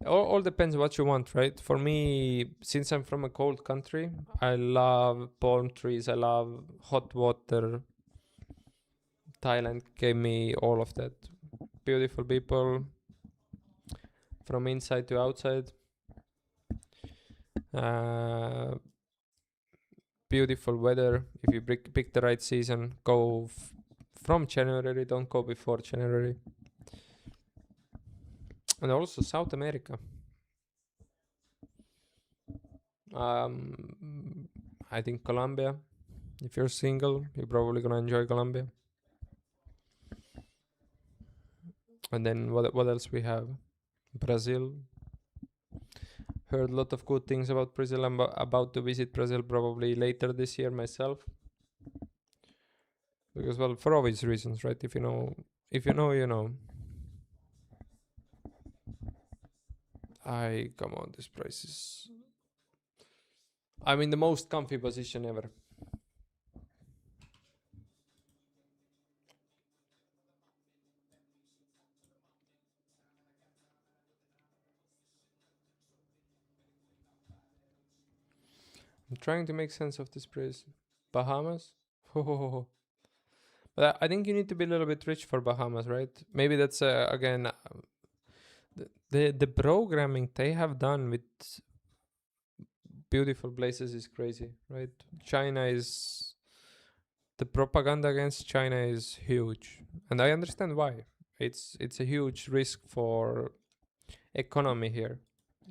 All depends what you want, right? For me, since I'm from a cold country, I love palm trees. I love hot water. Thailand gave me all of that. Beautiful people from inside to outside. Beautiful weather. If you pick the right season, go from January. Don't go before January. And also South America. I think Colombia. If you're single, you're probably gonna enjoy Colombia. And then what else we have? Brazil. Heard a lot of good things about Brazil. I'm about to visit Brazil probably later this year myself. Because, well, for obvious reasons, right? If you know, you know. Come on, this price is. I'm in the most comfy position ever. I'm trying to make sense of this price. Bahamas? But I think you need to be a little bit rich for Bahamas, right? Maybe that's again the programming they have done with beautiful places is crazy, right? China is the propaganda against China is huge, and I understand why. It's a huge risk for economy here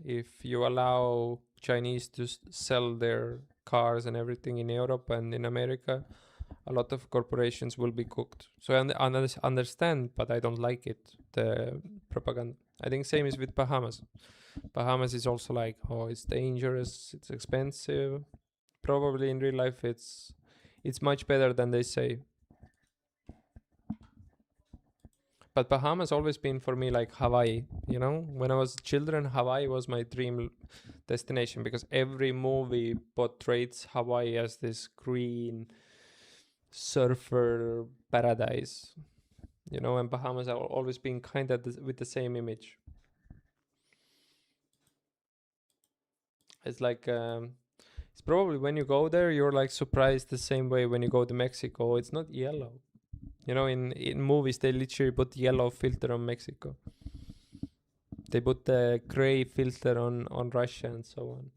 if you allow Chinese to sell their cars and everything in Europe and in America. A lot of corporations will be cooked. So I understand, but I don't like it. The propaganda. I think same is with Bahamas. Bahamas is also like, oh, it's dangerous, it's expensive. Probably in real life, it's much better than they say. But Bahamas always been for me like Hawaii. You know, when I was children, Hawaii was my dream destination because every movie portrays Hawaii as this green surfer paradise. You know, and Bahamas have always been kind of with the same image. It's like it's probably when you go there, you're like surprised the same way when you go to Mexico. It's not yellow. You know, in movies they literally put yellow filter on Mexico. They put the gray filter on Russia and so on.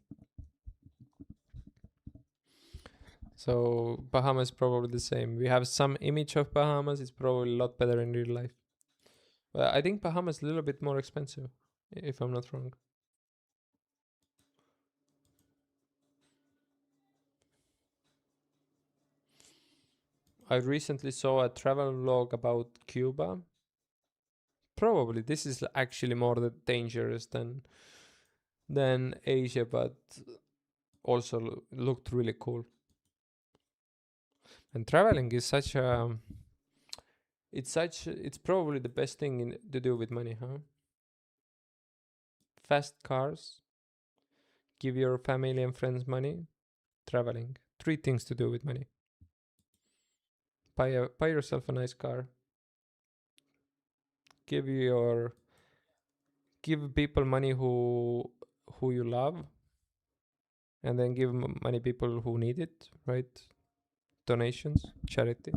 So Bahamas is probably the same. We have some image of Bahamas. It's probably a lot better in real life. But I think Bahamas is a little bit more expensive, if I'm not wrong. I recently saw a travel vlog about Cuba. Probably this is actually more dangerous than Asia, but also looked really cool. And traveling is it's probably the best thing to do with money, huh? Fast cars, give your family and friends money, traveling. Three things to do with money. Buy yourself a nice car. Give people money who you love, and then give money people who need it, right? Donations, charity,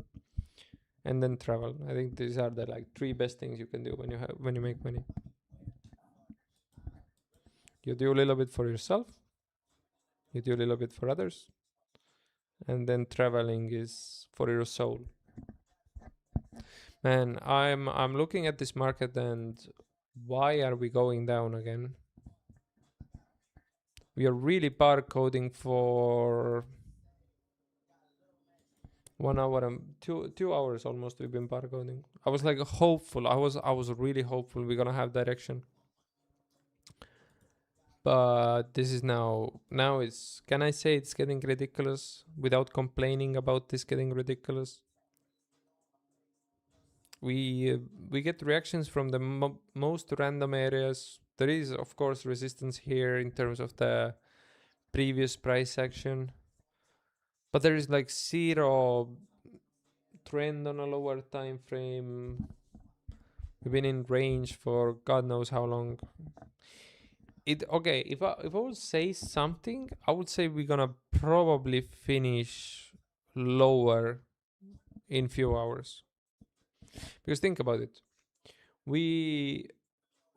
and then travel. I think these are the like three best things you can do when you make money. You do a little bit for yourself, you do a little bit for others, and then traveling is for your soul. Man, I'm looking at this market, and why are we going down again? We are really barcoding for 1 hour and 2 hours almost. We've been barcoding. I was like hopeful. I was really hopeful we're gonna have direction. But this is now it's, can I say it's getting ridiculous without complaining about this getting ridiculous? We get reactions from the most random areas. There is of course resistance here in terms of the previous price action, but there is like zero trend on a lower time frame. We've been in range for God knows how long. If I would say something, I would say we're gonna probably finish lower in few hours. Because think about it, we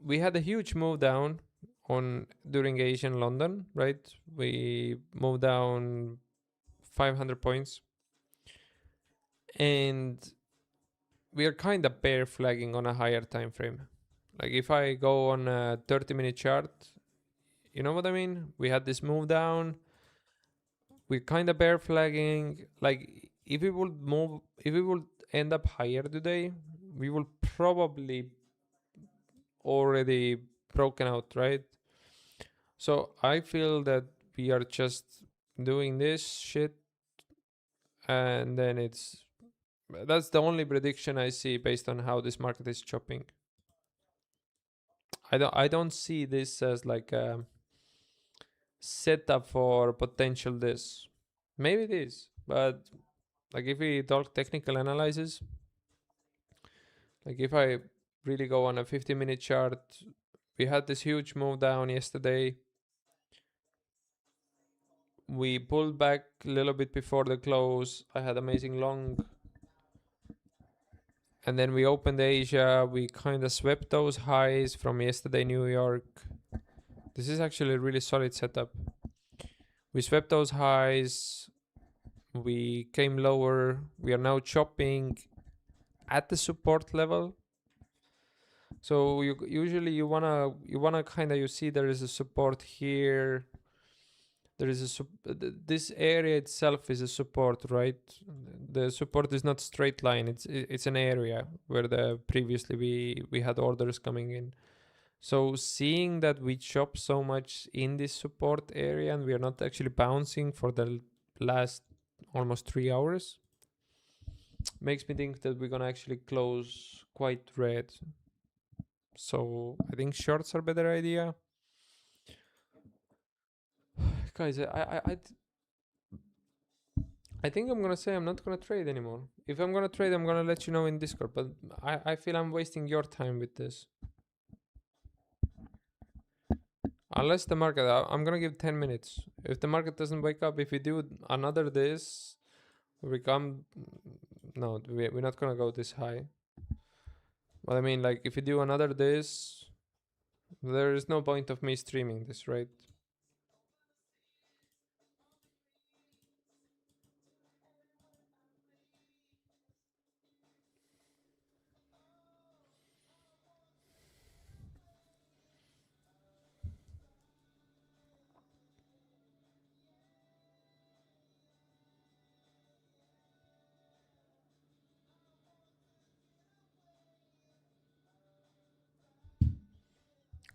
we had a huge move down on during Asian London, right? We moved down 500 points, and we are kind of bear flagging on a higher time frame. Like if I go on a 30-minute chart, you know what I mean? We had this move down. We're kind of bear flagging. Like if we would end up higher today, we will probably already broken out, right? So I feel that we are just doing this shit, and then that's the only prediction I see based on how this market is chopping. I don't see this as like a setup for potential this. Maybe it is, but like if we talk technical analysis, like if I really go on a 50-minute chart, we had this huge move down yesterday. We pulled back a little bit before the close. I had amazing long. And then we opened Asia. We kind of swept those highs from yesterday, New York. This is actually a really solid setup. We swept those highs. We came lower. We are now chopping at the support level. So usually you wanna kind of, you see there is a support here. There is this area itself is a support, right? The support is not straight line. It's an area where previously we had orders coming in. So seeing that we chop so much in this support area and we are not actually bouncing for the last almost 3 hours makes me think that we're gonna actually close quite red. So I think shorts are a better idea. Guys, I think I'm gonna say I'm not gonna trade anymore. If I'm gonna trade, I'm gonna let you know in Discord, but I feel I'm wasting your time with this. Unless the market, I'm gonna give 10 minutes. If the market doesn't wake up, if we do another this, we come, no, we're not gonna go this high. But I mean, like, if we do another this, there is no point of me streaming this, right?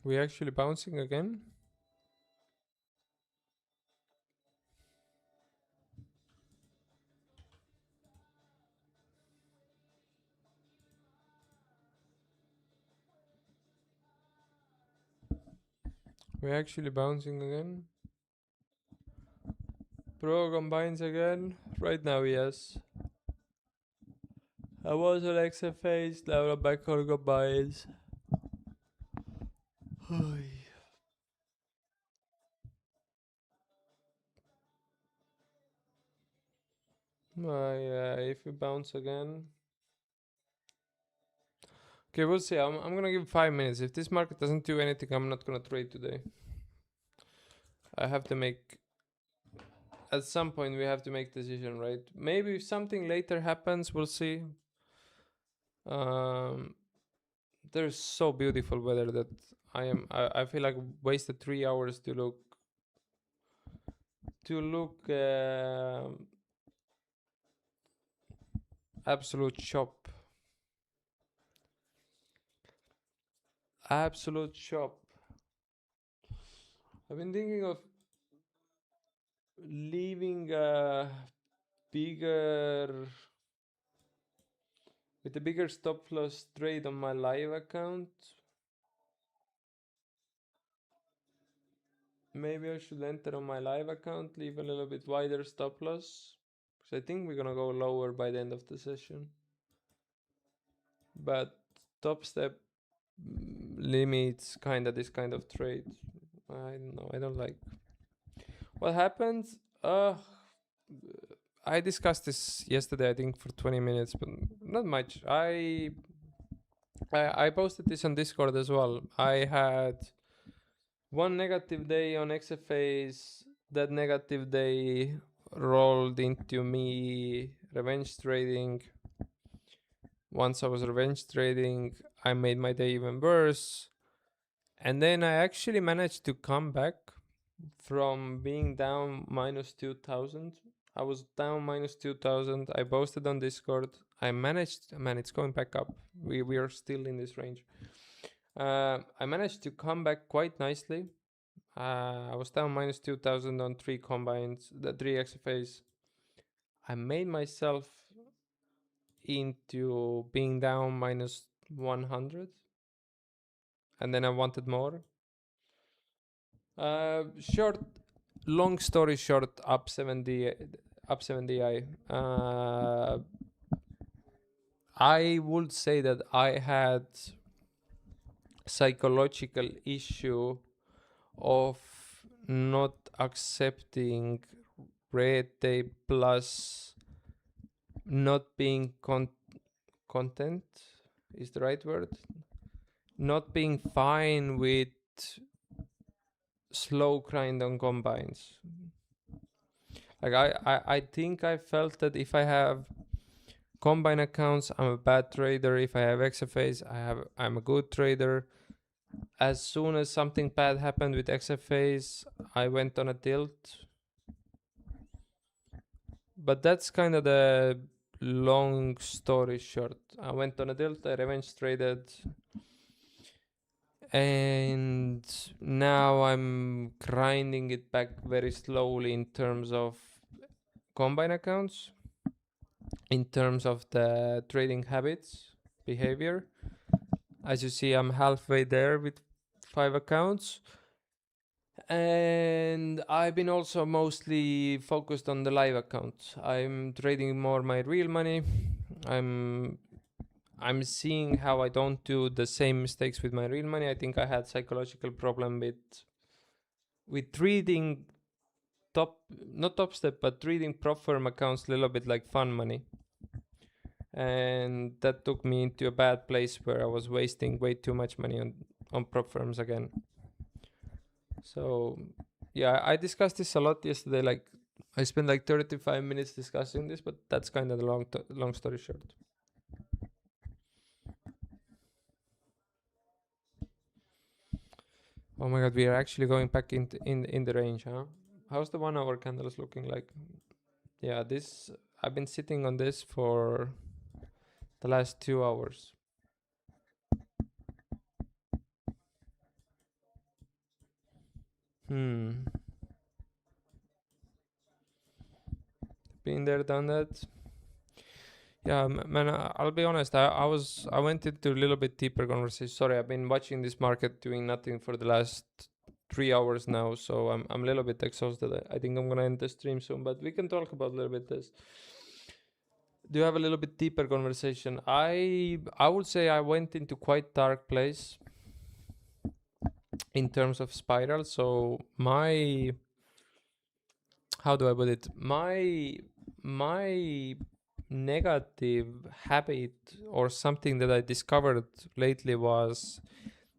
We're actually bouncing again. We're actually bouncing again. Pro combines again. Right now, yes. I was on XFAs, now I'm back on combines. If we bounce again. Okay, we'll see. I'm gonna give 5 minutes. If this market doesn't do anything, I'm not gonna trade today. I have to make, at some point we have to make decision, right? Maybe if something later happens, we'll see. There's so beautiful weather that I feel like wasted 3 hours to look absolute chop. Absolute chop. I've been thinking of leaving a bigger with a bigger stop loss trade on my live account. Maybe I should enter on my live account, leave a little bit wider stop loss, because I think we're gonna go lower by the end of the session. But top step limits kind of this kind of trade. I don't know. I don't like. What happened? I discussed this yesterday, I think, for 20 minutes, but not much. I posted this on Discord as well. I had one negative day on XFAs. That negative day rolled into me revenge trading. Once I was revenge trading, I made my day even worse. And then I actually managed to come back from being down minus 2000. I was down minus 2000. I posted on Discord. I managed, man, it's going back up. We are still in this range. I managed to come back quite nicely. I was down minus 2000 on 3 combines, the 3 XFAs. I made myself into being down minus 100, and then I wanted more. Short, long story short, up 70, up 70i. I would say that I had psychological issue of not accepting red tape plus not being content is the right word, not being fine with slow grind on combines. Like I think I felt that if I have combine accounts, I'm a bad trader. If I have XFAs, I'm a good trader. As soon as something bad happened with XFAs, I went on a tilt. But that's kind of the long story short. I went on a tilt, I revenge traded, and now I'm grinding it back very slowly in terms of combine accounts, in terms of the trading habits, behavior. As you see, I'm halfway there with 5 accounts. And I've been also mostly focused on the live account. I'm trading more my real money. I'm seeing how I don't do the same mistakes with my real money. I think I had psychological problem with reading not top step, but reading prop firm accounts a little bit like fun money. And that took me into a bad place where I was wasting way too much money on prop firms again. So yeah, I discussed this a lot yesterday. Like I spent like 35 minutes discussing this, but that's kind of the long story short. Oh my god, we are actually going back in the range, huh? How's the 1 hour candles looking like? Yeah, this I've been sitting on this for the last 2 hours. Been there, done that. Yeah, man, I'll be honest. I went into a little bit deeper conversation. Sorry, I've been watching this market doing nothing for the last 3 hours now, so I'm a little bit exhausted. I think I'm gonna end the stream soon, but we can talk about a little bit this. Do you have a little bit deeper conversation? I would say I went into quite dark place in terms of spiral. So my, how do I put it? My negative habit or something that I discovered lately was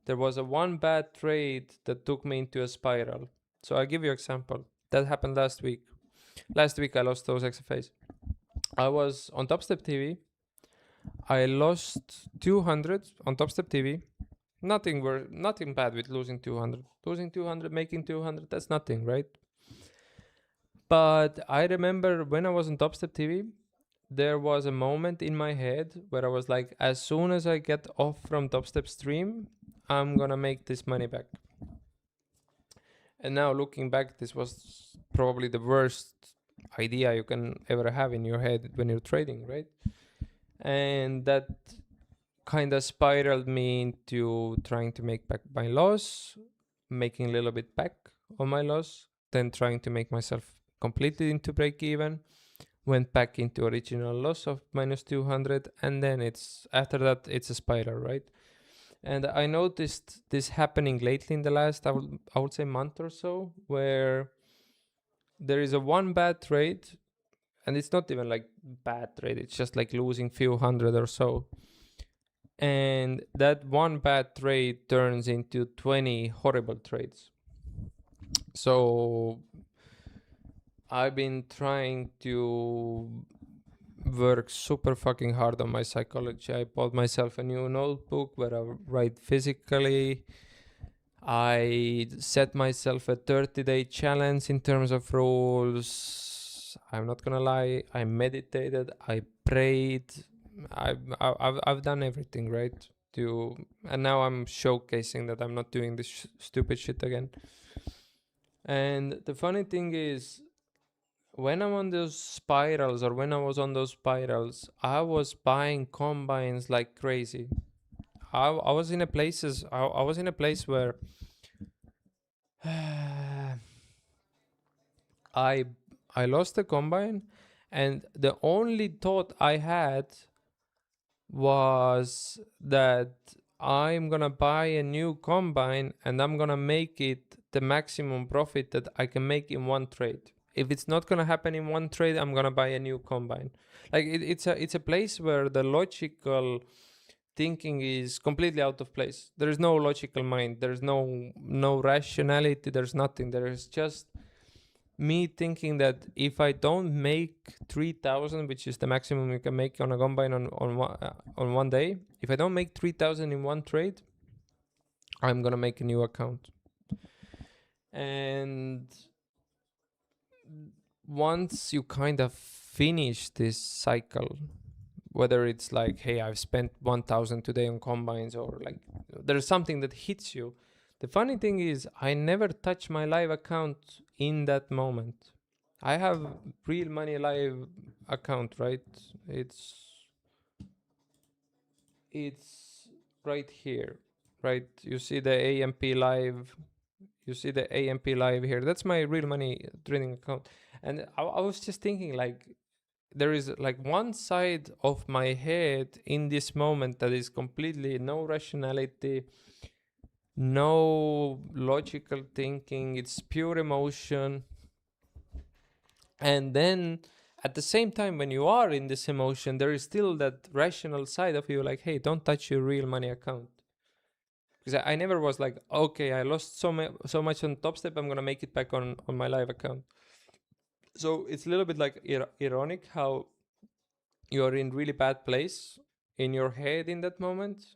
there was a one bad trade that took me into a spiral. So I'll give you an example. That happened last week. Last week I lost those XFAs. I was on Topstep TV. I lost 200 on Topstep TV. Nothing bad with losing 200. Losing 200, making 200, that's nothing, right? But I remember when I was on Topstep TV, there was a moment in my head where I was like, as soon as I get off from Topstep stream, I'm gonna make this money back. And now looking back, this was probably the worst idea you can ever have in your head when you're trading, right? And that kind of spiraled me into trying to make back my loss, making a little bit back on my loss, then trying to make myself completely into break even, went back into original loss of minus 200, and then it's after that it's a spiral, right? And I noticed this happening lately in the last I would say month or so, where there is a one bad trade, and it's not even like bad trade, it's just like losing few hundred or so, and that one bad trade turns into 20 horrible trades. So I've been trying to work super fucking hard on my psychology. I bought myself a new notebook where I write physically. I set myself a 30-day challenge in terms of rules. I'm not gonna lie, I meditated, I prayed, I've done everything, right? and now I'm showcasing that I'm not doing this stupid shit again. And the funny thing is, when I'm on those spirals, or when I was on those spirals, I was buying combines like crazy. I was in a places. I was in a place where I I lost the combine, and the only thought I had was that I'm gonna buy a new combine and I'm gonna make it the maximum profit that I can make in one trade. If it's not gonna happen in one trade, I'm gonna buy a new combine. Like it's a place where the logical thinking is completely out of place. There is no logical mind. There's no rationality. There's nothing. There is just me thinking that if I don't make 3,000, which is the maximum you can make on a combine on one day, if I don't make 3,000 in one trade, I'm gonna make a new account. And once you kind of finish this cycle, whether it's like, hey, I've spent 1,000 today on combines, or like there's something that hits you. The funny thing is, I never touch my live account in that moment. I have Real Money Live account, right? It's right here, right? You see the AMP Live. You see the AMP Live here. That's my Real Money trading account. And I was just thinking, like, there is like one side of my head in this moment that is completely no rationality, no logical thinking, it's pure emotion. And then at the same time, when you are in this emotion, there is still that rational side of you, like, hey, don't touch your Real Money account. Because I never was like, okay, I lost so much on Top Step, I'm gonna make it back on my live account. So it's a little bit like ironic how you're in really bad place in your head in that moment,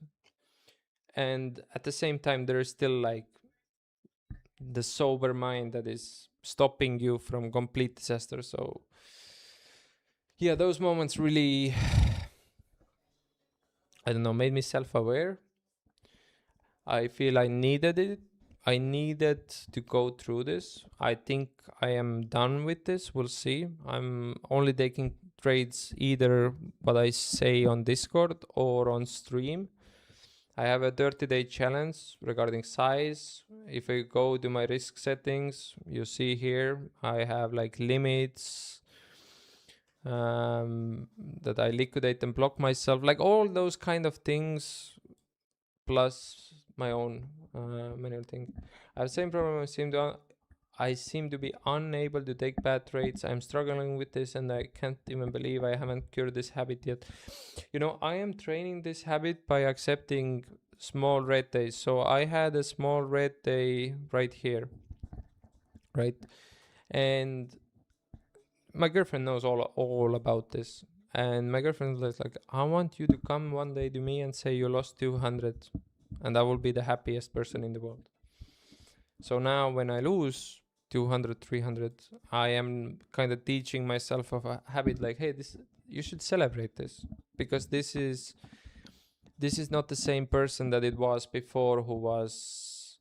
and at the same time there is still like the sober mind that is stopping you from complete disaster. So yeah, those moments really I don't know, made me self-aware. I feel I needed it. I needed to go through this. I think I am done with this. We'll see. I'm only taking trades either what I say on Discord or on stream. I have a 30-day challenge regarding size. If I go to my risk settings, you see here I have like limits that I liquidate and block myself, like all those kind of things, plus my own manual thing. I have the same problem. I seem to be unable to take bad trades. I'm struggling with this, and I can't even believe I haven't cured this habit yet. You know, I am training this habit by accepting small red days. So I had a small red day right here, right? And my girlfriend knows all about this. And my girlfriend was like, I want you to come one day to me and say you lost 200, and I will be the happiest person in the world. So now when I lose 200, 300, I am kind of teaching myself of a habit like, hey, this, you should celebrate this, because this is not the same person that it was before, who was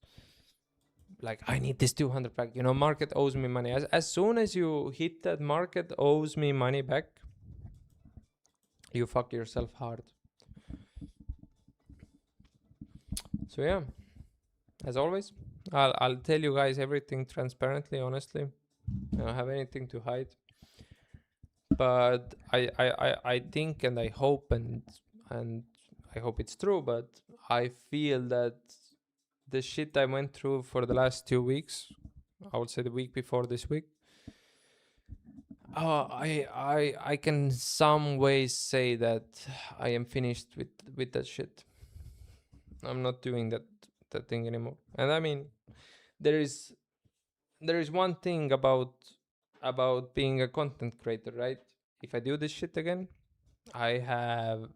like, I need this 200 back. You know, market owes me money. As soon as you hit that market owes me money back, you fuck yourself hard. So yeah, as always, I'll tell you guys everything transparently, honestly. I don't have anything to hide. But I think, and I hope, and I hope it's true, but I feel that the shit I went through for the last 2 weeks, I would say the week before this week, I can some ways say that I am finished with that shit. I'm not doing that thing anymore. And I mean, there is one thing about being a content creator, right? If I do this shit again, I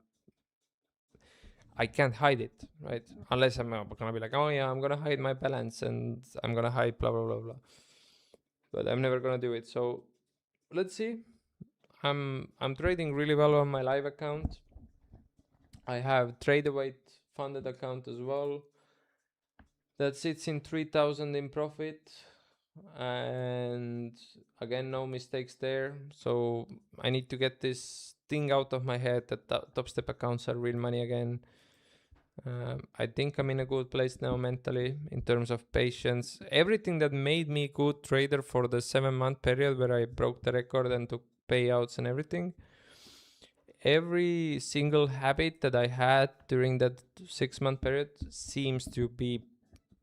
can't hide it, right? Unless I'm gonna be like, oh yeah, I'm gonna hide my balance and I'm gonna hide blah blah blah blah. But I'm never gonna do it. So let's see. I'm trading really well on my live account. I have Tradeaway funded account as well that sits in 3,000 in profit, and again no mistakes there. So I need to get this thing out of my head that top step accounts are real money again. I think I'm in a good place now mentally in terms of patience. Everything that made me a good trader for the 7-month period where I broke the record and took payouts and everything, every single habit that I had during that 6-month period seems to be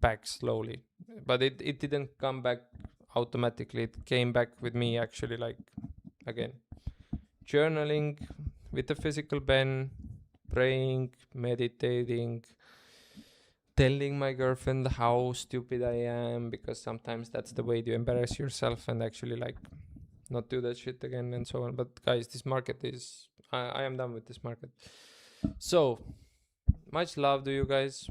back slowly, but it didn't come back automatically. It came back with me actually, like again, journaling with a physical pen, praying, meditating, telling my girlfriend how stupid I am, because sometimes that's the way to embarrass yourself and actually like not do that shit again and so on. But guys, this market is, I am done with this market. So much love to you guys.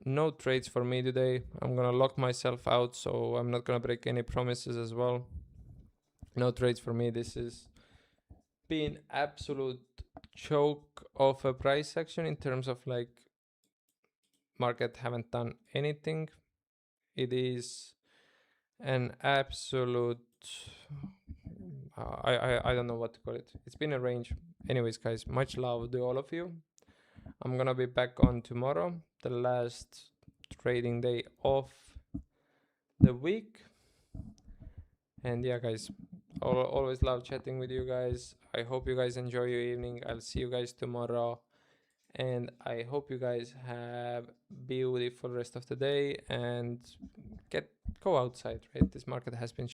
No trades for me today. I'm gonna lock myself out, so I'm not gonna break any promises as well. No trades for me. This is been absolute choke of a price action in terms of like market haven't done anything. It is an absolute I don't know what to call it. It's been a range. Anyways, guys, much love to all of you. I'm gonna be back on tomorrow, the last trading day of the week. And yeah, guys, always love chatting with you guys. I hope you guys enjoy your evening. I'll see you guys tomorrow, and I hope you guys have beautiful rest of the day and go outside, right? This market has been